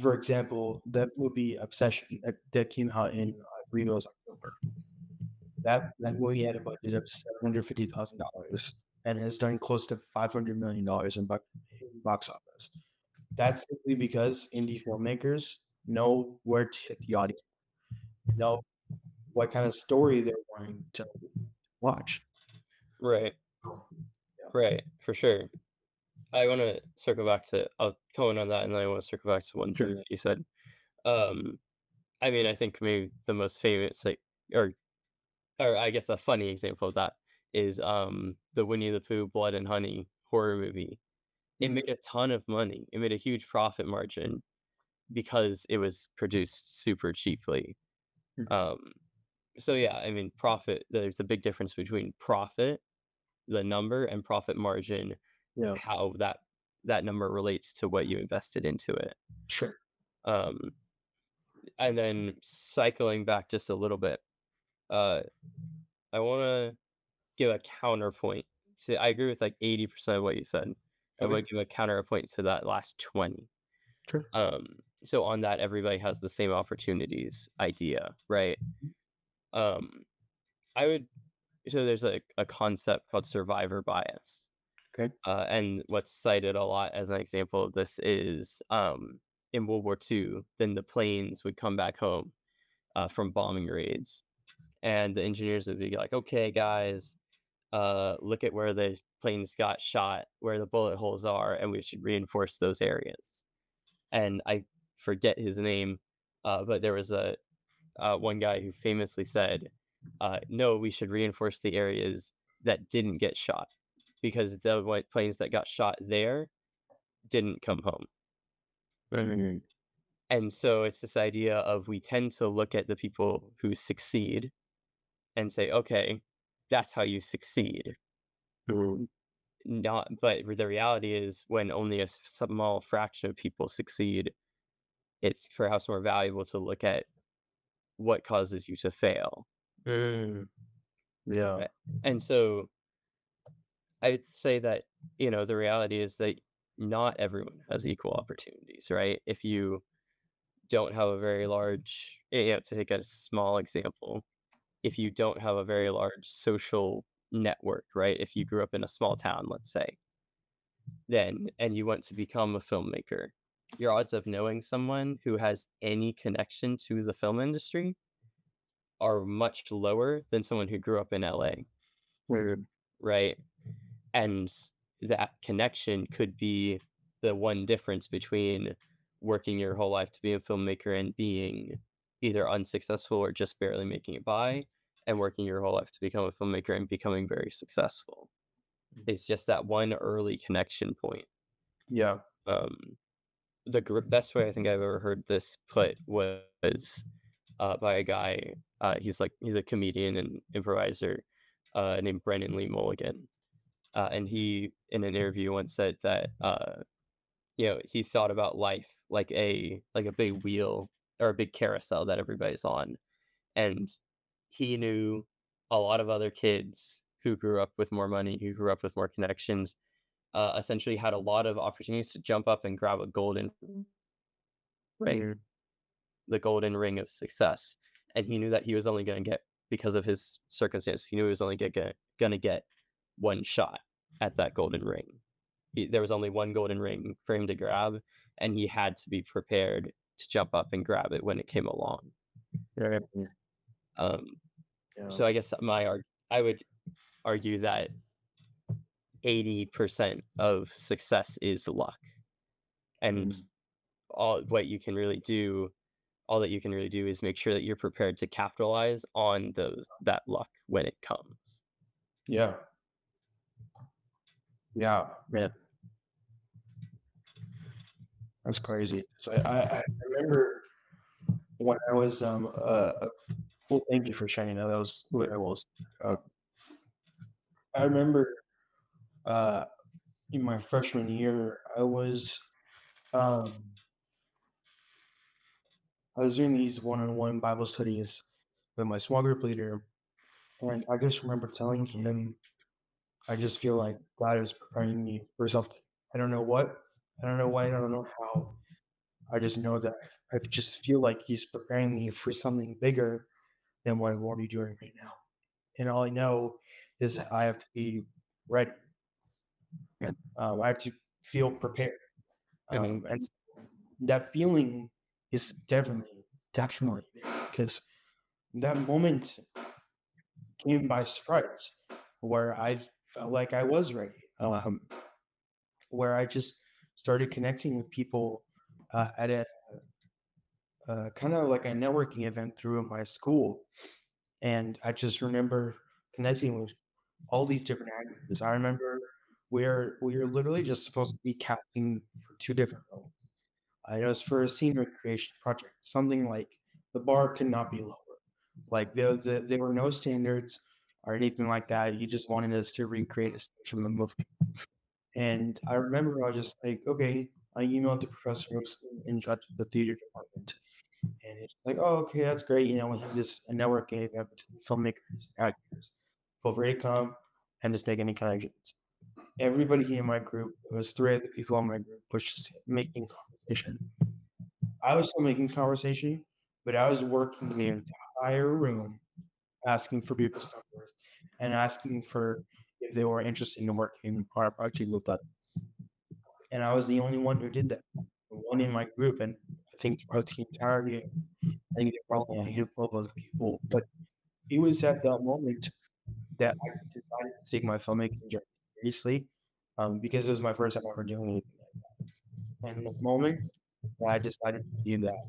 Speaker 1: For example, that movie Obsession that came out in I believe it was October. That movie had a budget of $750,000 and has done close to $500 million in box office. That's simply because indie filmmakers know where to hit the audience, know what kind of story they're wanting to watch.
Speaker 2: Right, right, for sure. I wanna circle back to I'll comment on that, and then I wanna circle back to one thing
Speaker 1: Sure.
Speaker 2: that you said. Um, I mean, I think maybe the most famous, like, or or I guess a funny example of that is, the Winnie the Pooh Blood and Honey horror movie. It
Speaker 1: Mhm.
Speaker 2: made a ton of money. It made a huge profit margin because it was produced super cheaply.
Speaker 1: Mhm.
Speaker 2: Um, so yeah, I mean, profit, there's a big difference between profit, the number, and profit margin,
Speaker 1: Yeah,
Speaker 2: how that number relates to what you invested into it.
Speaker 1: sure.
Speaker 2: Um, and then cycling back just a little bit, uh, I want to give a counterpoint. See, I agree with like 80% of what you said. I
Speaker 1: Okay,
Speaker 2: want to give a counterpoint to that last 20.
Speaker 1: sure.
Speaker 2: Um, so on that, everybody has the same opportunities idea, right? Um, I would so there's a concept called survivor bias.
Speaker 1: Okay.
Speaker 2: And what's cited a lot as an example of this is in World War II, then the planes would come back home from bombing raids, and the engineers would be like, "Okay, guys, look at where the planes got shot, where the bullet holes are, and we should reinforce those areas." And I forget his name, but there was a one guy who famously said, "No, we should reinforce the areas that didn't get shot because the white planes that got shot there didn't come home."
Speaker 1: Mhm.
Speaker 2: And so it's this idea of we tend to look at the people who succeed and say, "Okay, that's how you succeed."
Speaker 1: Mhm.
Speaker 2: Not, but the reality is when only a small fraction of people succeed, it's perhaps more valuable to look at what causes you to fail.
Speaker 1: Mm, yeah.
Speaker 2: Right? And so I'd say that, the reality is that not everyone has equal opportunities, right? If you don't have a very large, to take a small example, if you don't have a very large social network, right? If you grew up in a small town, let's say, then, and you want to become a filmmaker, your odds of knowing someone who has any connection to the film industry are much lower than someone who grew up in LA,
Speaker 1: Mhm.
Speaker 2: right? And that connection could be the one difference between working your whole life to be a filmmaker and being either unsuccessful or just barely making it by, and working your whole life to become a filmmaker and becoming very successful. It's just that one early connection point.
Speaker 1: Yeah.
Speaker 2: Um, the best way I think I've ever heard this put was by a guy. He's a comedian and improviser named Brennan Lee Mulligan, and he in an interview once said that he thought about life like a big wheel or a big carousel that everybody's on, and he knew a lot of other kids who grew up with more money, who grew up with more connections, essentially had a lot of opportunities to jump up and grab a golden ring, the golden ring of success. And he knew that he was only going to get, because of his circumstance, he knew he was only going to get one shot at that golden ring. There was only one golden ring for him to grab, and he had to be prepared to jump up and grab it when it came along.
Speaker 1: Yeah.
Speaker 2: Um,
Speaker 1: Yeah.
Speaker 2: so I guess I would argue that 80% of success is luck, and
Speaker 1: Mm.
Speaker 2: all what you can really do all that you can really do is make sure that you're prepared to capitalize on that luck when it comes.
Speaker 1: Yeah. Yeah. Man, that's crazy. So I remember when I was well, thank you for sharing that. That was what I was. Uh, I remember uh in my freshman year, um I was doing these one-on-one Bible studies with my small group leader, and I just remember telling him, I just feel like God is preparing me for something. I don't know what, I don't know why, I don't know how. I just know that I just feel like He's preparing me for something bigger than what I'm already doing right now. And all I know is that I have to be ready. I have to feel prepared.
Speaker 2: Mhm,
Speaker 1: And that feeling is definitely there because that moment came by surprise where I felt like I was ready, where I just started connecting with people at a kind of like a networking event through my school. And I just remember connecting with all these different actors. I remember where we were literally just supposed to be casting for two different roles. It was for a scene recreation project, something like the bar could not be lower. Like there were no standards or anything like that. You just wanted us to recreate a scene from the movie. And I remember I was just like, okay, I emailed the professor who was in charge of the theater department. And it's like, oh, okay, that's great. We have this a networking event between filmmakers, actors. Feel free to come and just make any connections. Everybody in my group, it was three other people in my group, was just making conversation. I was still making conversation, but I was working the entire room asking for people's numbers and asking for if they were interested in working on a project with us. And I was the only one who did that. The one in my group, and I think throughout the entirety, I think there were probably a handful of other people. But it was at that moment that I decided to take my filmmaking journey seriously, because it was my first time ever doing anything like that. And the moment that I decided to do that,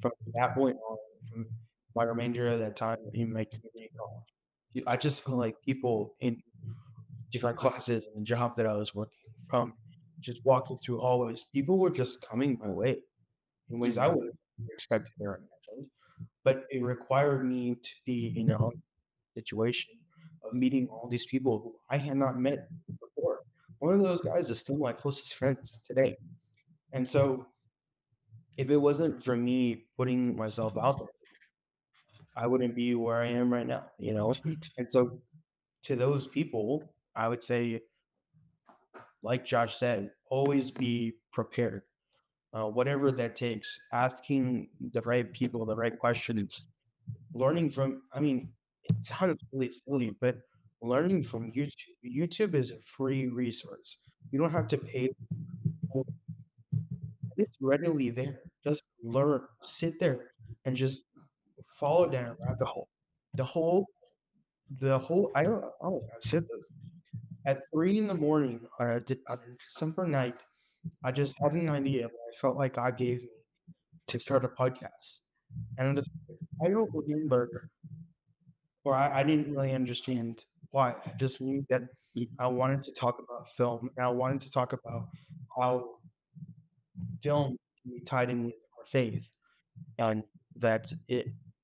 Speaker 1: from that point on, from my remainder of that time in my community college, I just felt like people in different classes and the job that I was working from, just walking through hallways, people were just coming my way in ways I
Speaker 2: mhm,
Speaker 1: wouldn't have expected or imagined. But it required me to be in a situation of meeting all these people who I had not met before. One of those guys is still my closest friends today. And so if it wasn't for me putting myself out there, I wouldn't be where I am right now. And so to those people, I would say, like Josh said, always be prepared. Whatever that takes, asking the right people the right questions, learning from, I mean, it sounds really silly, but learning from YouTube. YouTube is a free resource. You don't have to pay. It's readily there. Just learn, sit there, and just follow down a rabbit hole. The whole, the whole. I don't know how to say this. At 3 in the morning on a December night, I just had an idea that I felt like God gave me to start a podcast. And I don't remember or I didn't really understand why. I just knew that I wanted to talk about film, and I wanted to talk about how film can be tied in with our faith, and that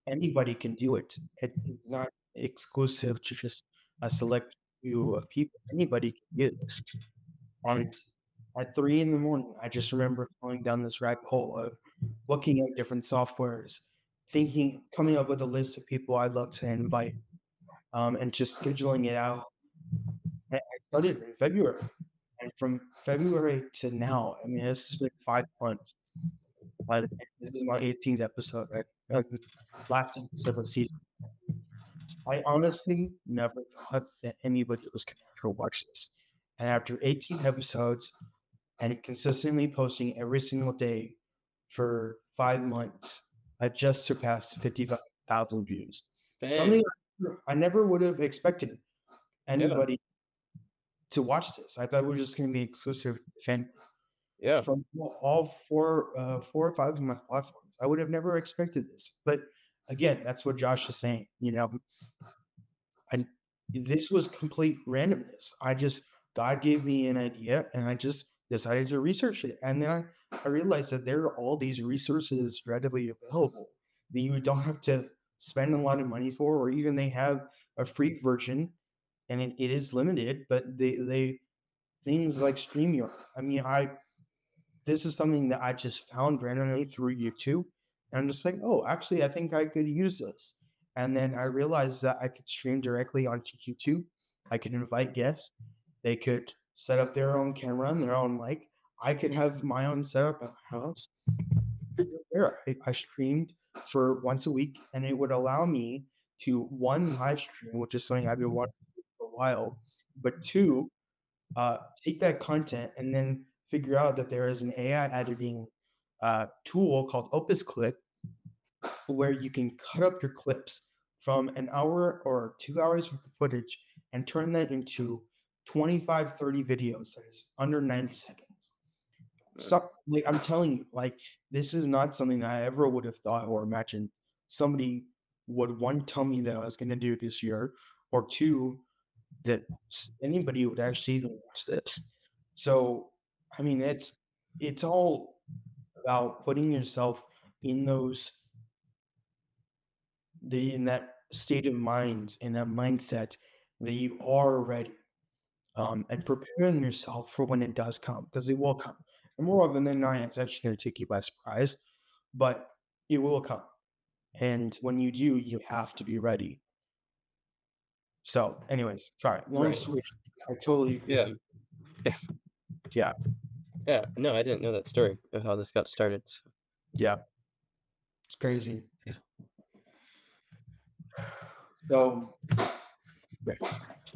Speaker 1: anybody can do it. It's not exclusive to just a select few of people. Anybody can do this. And at 3 in the morning, I just remember going down this rabbit hole of looking at different softwares, thinking, coming up with a list of people I'd love to invite, and just scheduling it out. I started in February, and from February to now, I mean, this is like 5 months. But this is my 18th episode, right? The last episode of the season. I honestly never thought that anybody was gonna ever watch this. And after 18 episodes and consistently posting every single day for 5 months, I just surpassed 55,000 views. Something
Speaker 2: Dang.
Speaker 1: I never would have expected
Speaker 2: Yeah.
Speaker 1: anybody to watch this. I thought it was just gonna be exclusive to family.
Speaker 2: Yeah.
Speaker 1: From all 4 or 5 of my platforms. I would have never expected this. But again, that's what Josh is saying, and this was complete randomness. God gave me an idea and I just decided to research it. And then I realized that there are all these resources readily available that you don't have to spend a lot of money for, or even they have a free version and it is limited, but they things like StreamYard. I mean, I this is something that I just found randomly through YouTube. And I'm just like, oh, actually, I think I could use this. And then I realized that I could stream directly onto YouTube. I could invite guests. They could set up their own camera and their own mic. I could have my own setup at my house. There, I streamed for once a week, and it would allow me to one live stream, which is something I've been wanting to do for a while, but two, take that content and then figure out that there is an AI editing tool called Opus Clip where you can cut up your clips from an hour or 2 hours worth of footage and turn that into 25, 30 videos that is under 90 seconds.
Speaker 2: Uh,
Speaker 1: So, like, I'm telling you, like, this is not something that I ever would have thought or imagined somebody would one tell me that I was going to do this year, or two, that anybody would actually even watch this. So, I mean, it's all about putting yourself in in that state of mind, in that mindset that you are ready, and preparing yourself for when it does come, because it will come. And more often than not, it's actually going to take you by surprise, but it will come. And when you do, you have to be ready. So, anyways, sorry, long
Speaker 2: right.
Speaker 1: story. I totally agree.
Speaker 2: Yeah. Yes.
Speaker 1: Yeah,
Speaker 2: Yeah. No, I didn't know that story of how this got started. So.
Speaker 1: yeah, it's crazy. So,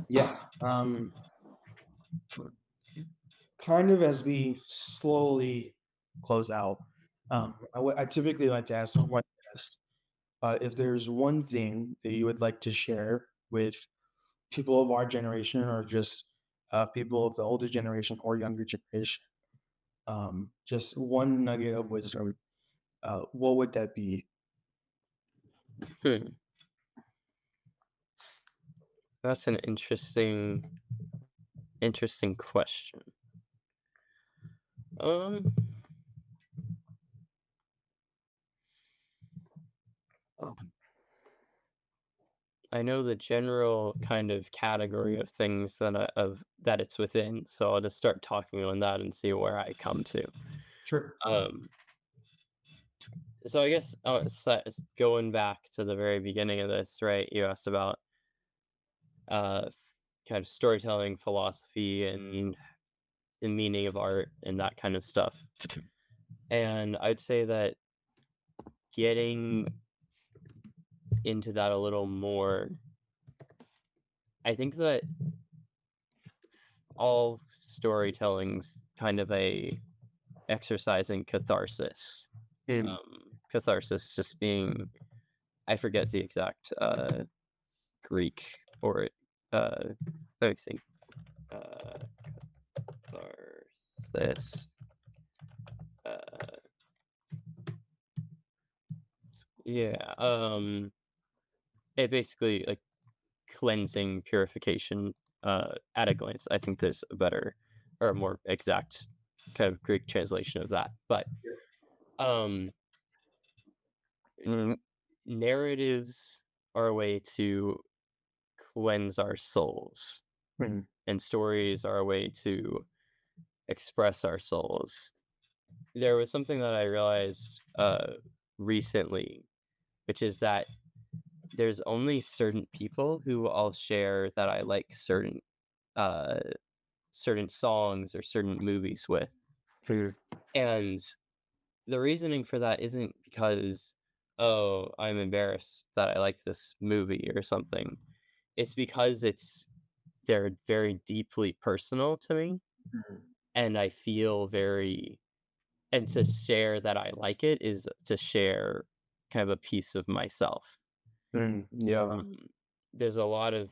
Speaker 1: yeah, kind of as we slowly close out, I typically like to ask someone guest, if there's one thing that you would like to share with people of our generation, or just people of the older generation or younger generation, just one nugget of wisdom, what would that be?
Speaker 2: Hmm. That's an interesting question. Um, I know the general kind of category of things that it's within, so I'll just start talking on that and see where I come to.
Speaker 1: Sure.
Speaker 2: Um, so I guess going back to the very beginning of this, right? You asked about uh, kind of storytelling, philosophy, and the meaning of art and that kind of stuff. And I'd say that getting into that a little more, I think that all storytelling's kind of a exercise in catharsis.
Speaker 1: Um,
Speaker 2: Catharsis just being, I forget the exact Greek or let me think. Uh, Catharsis. Uh, yeah. It basically like cleansing, purification, at a glance. I think there's a better or more exact kind of Greek translation of that. But um, n- narratives are a way to cleanse our souls,
Speaker 1: Mhm.
Speaker 2: and stories are a way to express our souls. There was something that I realized recently, which is that there's only certain people who I'll share that I like uh certain songs or certain movies with.
Speaker 1: Figured.
Speaker 2: And the reasoning for that isn't because, oh, I'm embarrassed that I like this movie or something. It's because they're very deeply personal to me,
Speaker 1: Mhm.
Speaker 2: and I feel very and to share that I like it is to share kind of a piece of myself.
Speaker 1: Yeah.
Speaker 2: Um, there's a lot of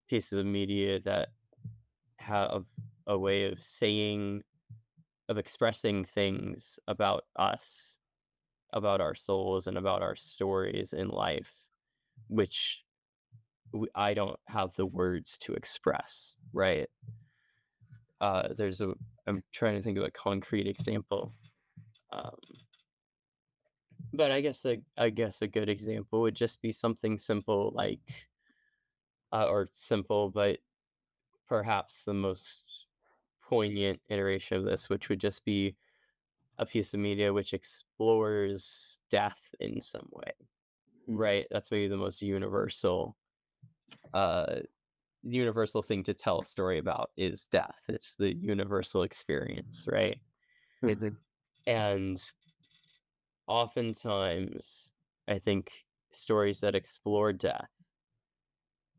Speaker 2: pieces of media that have a way of expressing things about us, about our souls, and about our stories in life, which I don't have the words to express, right? There's a I'm trying to think of a concrete example. Um, but I guess a good example would just be something simple like or simple, but perhaps the most poignant iteration of this, which would just be a piece of media which explores death in some way,
Speaker 1: Mhm.
Speaker 2: right? That's maybe the most uh, universal thing to tell a story about is death. It's the universal experience, right?
Speaker 1: Mhm.
Speaker 2: And oftentimes, I think stories that explore death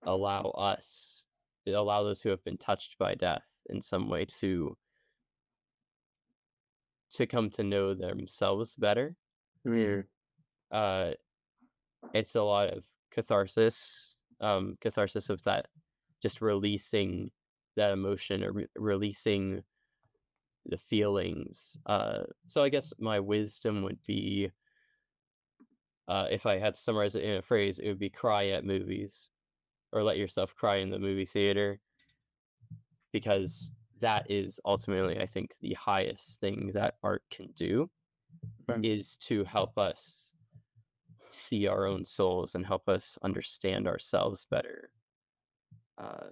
Speaker 2: allow us, allow those who have been touched by death in some way to come to know themselves better.
Speaker 1: Yeah.
Speaker 2: Uh, it's a lot of catharsis of that, just releasing that emotion or releasing the feelings. So I guess my wisdom would be, if I had to summarize it in a phrase, it would be cry at movies or let yourself cry in the movie theater because that is ultimately, I think, the highest thing that art can do
Speaker 1: Mhm.
Speaker 2: is to help us see our own souls and help us understand ourselves better, uh,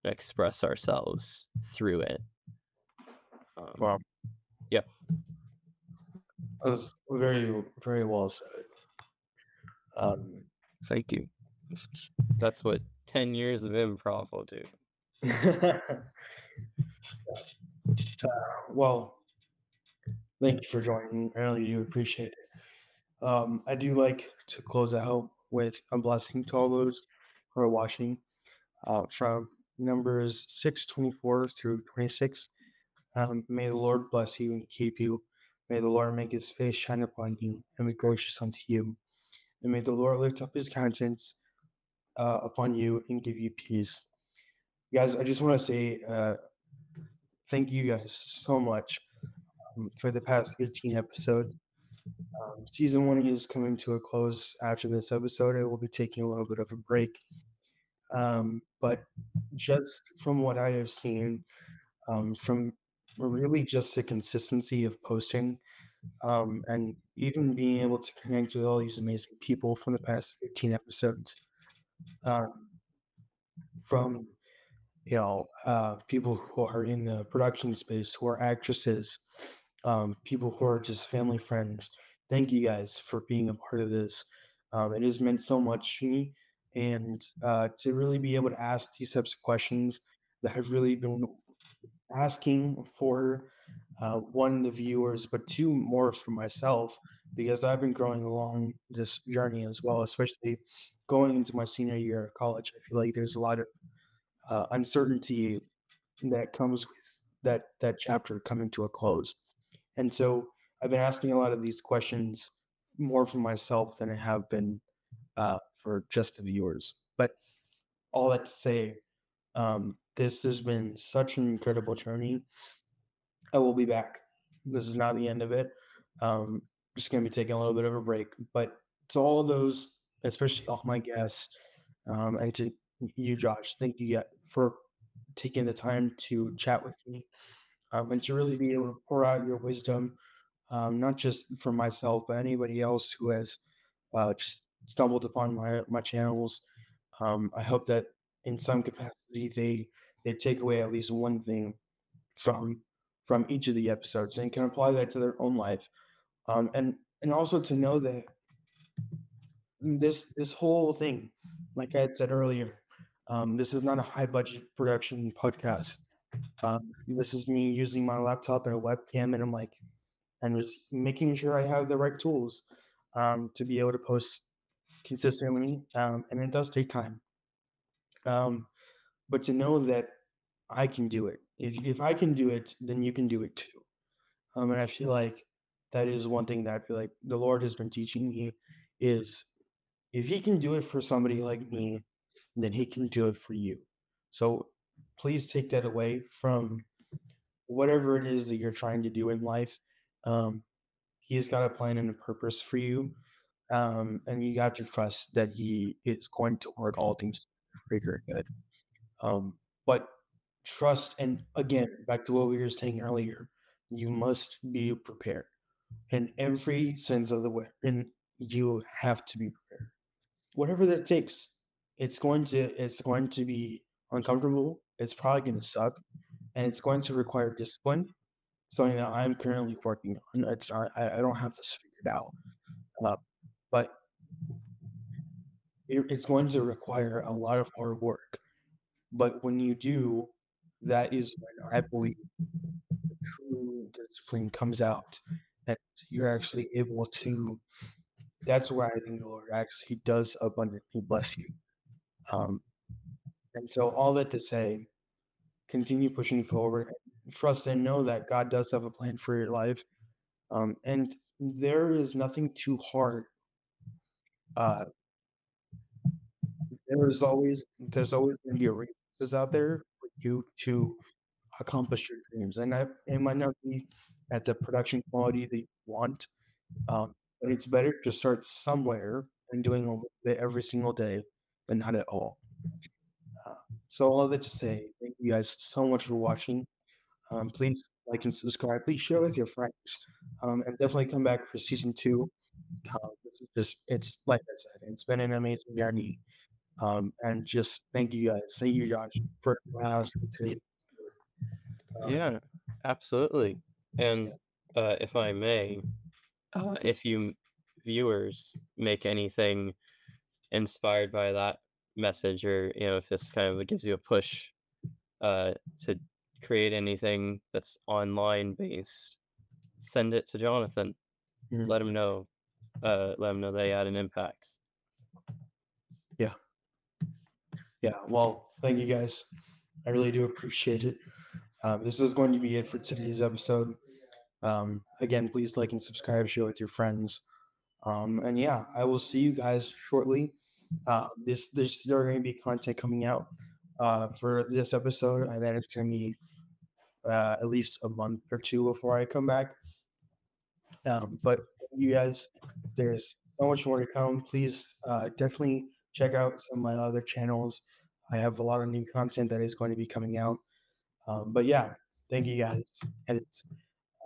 Speaker 2: express ourselves through it.
Speaker 1: Wow.
Speaker 2: Yeah,
Speaker 1: That was very, very well said. Um,
Speaker 2: thank you. That's what 10 years of improv will do.
Speaker 1: well, thank you for joining. I really do appreciate it. I do like to close out with a blessing to all those who are watching from Numbers 6:24 through 26. May the Lord bless you and keep you. May the Lord make his face shine upon you and be gracious unto you. And may the Lord lift up his countenance upon you and give you peace. Guys, I just want to say thank you guys so much for the past 18 episodes. Season one is coming to a close after this episode. I will be taking a little bit of a break. But just from what I have seen, from really just the consistency of posting, and even being able to connect with all these amazing people from the past 15 episodes, um, from people who are in the production space, who are actresses, people who are just family friends. Thank you guys for being a part of this. It has meant so much to me, and to really be able to ask these types of questions that have really been asking for one the viewers, but two more for myself because I've been growing along this journey as well, especially going into my senior year of college. I feel like there's a lot of uncertainty that comes with that chapter coming to a close. And so I've been asking a lot of these questions more for myself than I have been for just the viewers. But all that to say, this has been such an incredible journey. I will be back. This is not the end of it. Just going to be taking a little bit of a break. But to all of those, especially all my guests, and to you, Josh. Thank you for taking the time to chat with me, and to really be able to pour out your wisdom, not just for myself, but anybody else who has just stumbled upon my channels. I hope that in some capacity they take away at least one thing from each of the episodes and can apply that to their own life. And also to know that this whole thing, like I had said earlier, this is not a high budget production podcast. This is me using my laptop and a webcam and and just making sure I have the right tools to be able to post consistently. And it does take time. Um, but to know that I can do it. If I can do it, then you can do it too. And I feel like that is one thing that I feel like the Lord has been teaching me is if he can do it for somebody like me, then he can do it for you. So please take that away from whatever it is that you're trying to do in life. Um, he's got a plan and a purpose for you. And you got to trust that he is going to work all things for your good. But trust, and again, back to what we were saying earlier, you must be prepared in every sense of the way, and you have to be prepared. Whatever that takes, it's going to be uncomfortable. It's probably going to suck, and it's going to require discipline. Something that I'm currently working on. It's not, I don't have this figured out, uh, but it's going to require a lot of hard work. But when you do, that is when I believe true discipline comes out, that you're actually able to. That's where I think the Lord actually does abundantly bless you. Um, and so, all that to say, continue pushing forward, trust and know that God does have a plan for your life. And there is nothing too hard. Uh, there's always going to be resources out there for you to accomplish your dreams, and it might not be at the production quality that you want, but it's better to start somewhere and doing a little bit every single day than not at all. Uh, so all of that to say, thank you guys so much for watching. Please like and subscribe. Please share with your friends, and definitely come back for season two. This is it's like I said, it's been an amazing journey. And just thank you guys. Thank you, Josh, for allowing us to.
Speaker 2: Yeah, absolutely.
Speaker 1: Yeah.
Speaker 2: And if I may, if you viewers make anything inspired by that message, or if this kind of gives you a push to create anything that's online based, send it to Jonathan.
Speaker 1: Mhm.
Speaker 2: Let him know. Let him know they had an impact.
Speaker 1: Yeah. Yeah. Well, thank you guys. I really do appreciate it. This is going to be it for today's episode. Again, please like and subscribe, share with your friends. And yeah, I will see you guys shortly. There's still going to be content coming out for this episode, and then it's going to be at least a month or two before I come back. But you guys, there's so much more to come. Please definitely check out some of my other channels. I have a lot of new content that is going to be coming out. But yeah, thank you guys. And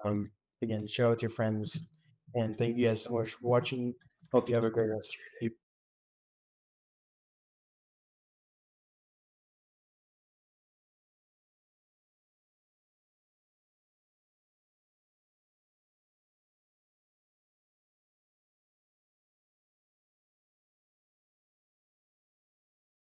Speaker 1: um, again, share with your friends. And thank you guys so much for watching. Hope you have a great rest of your day.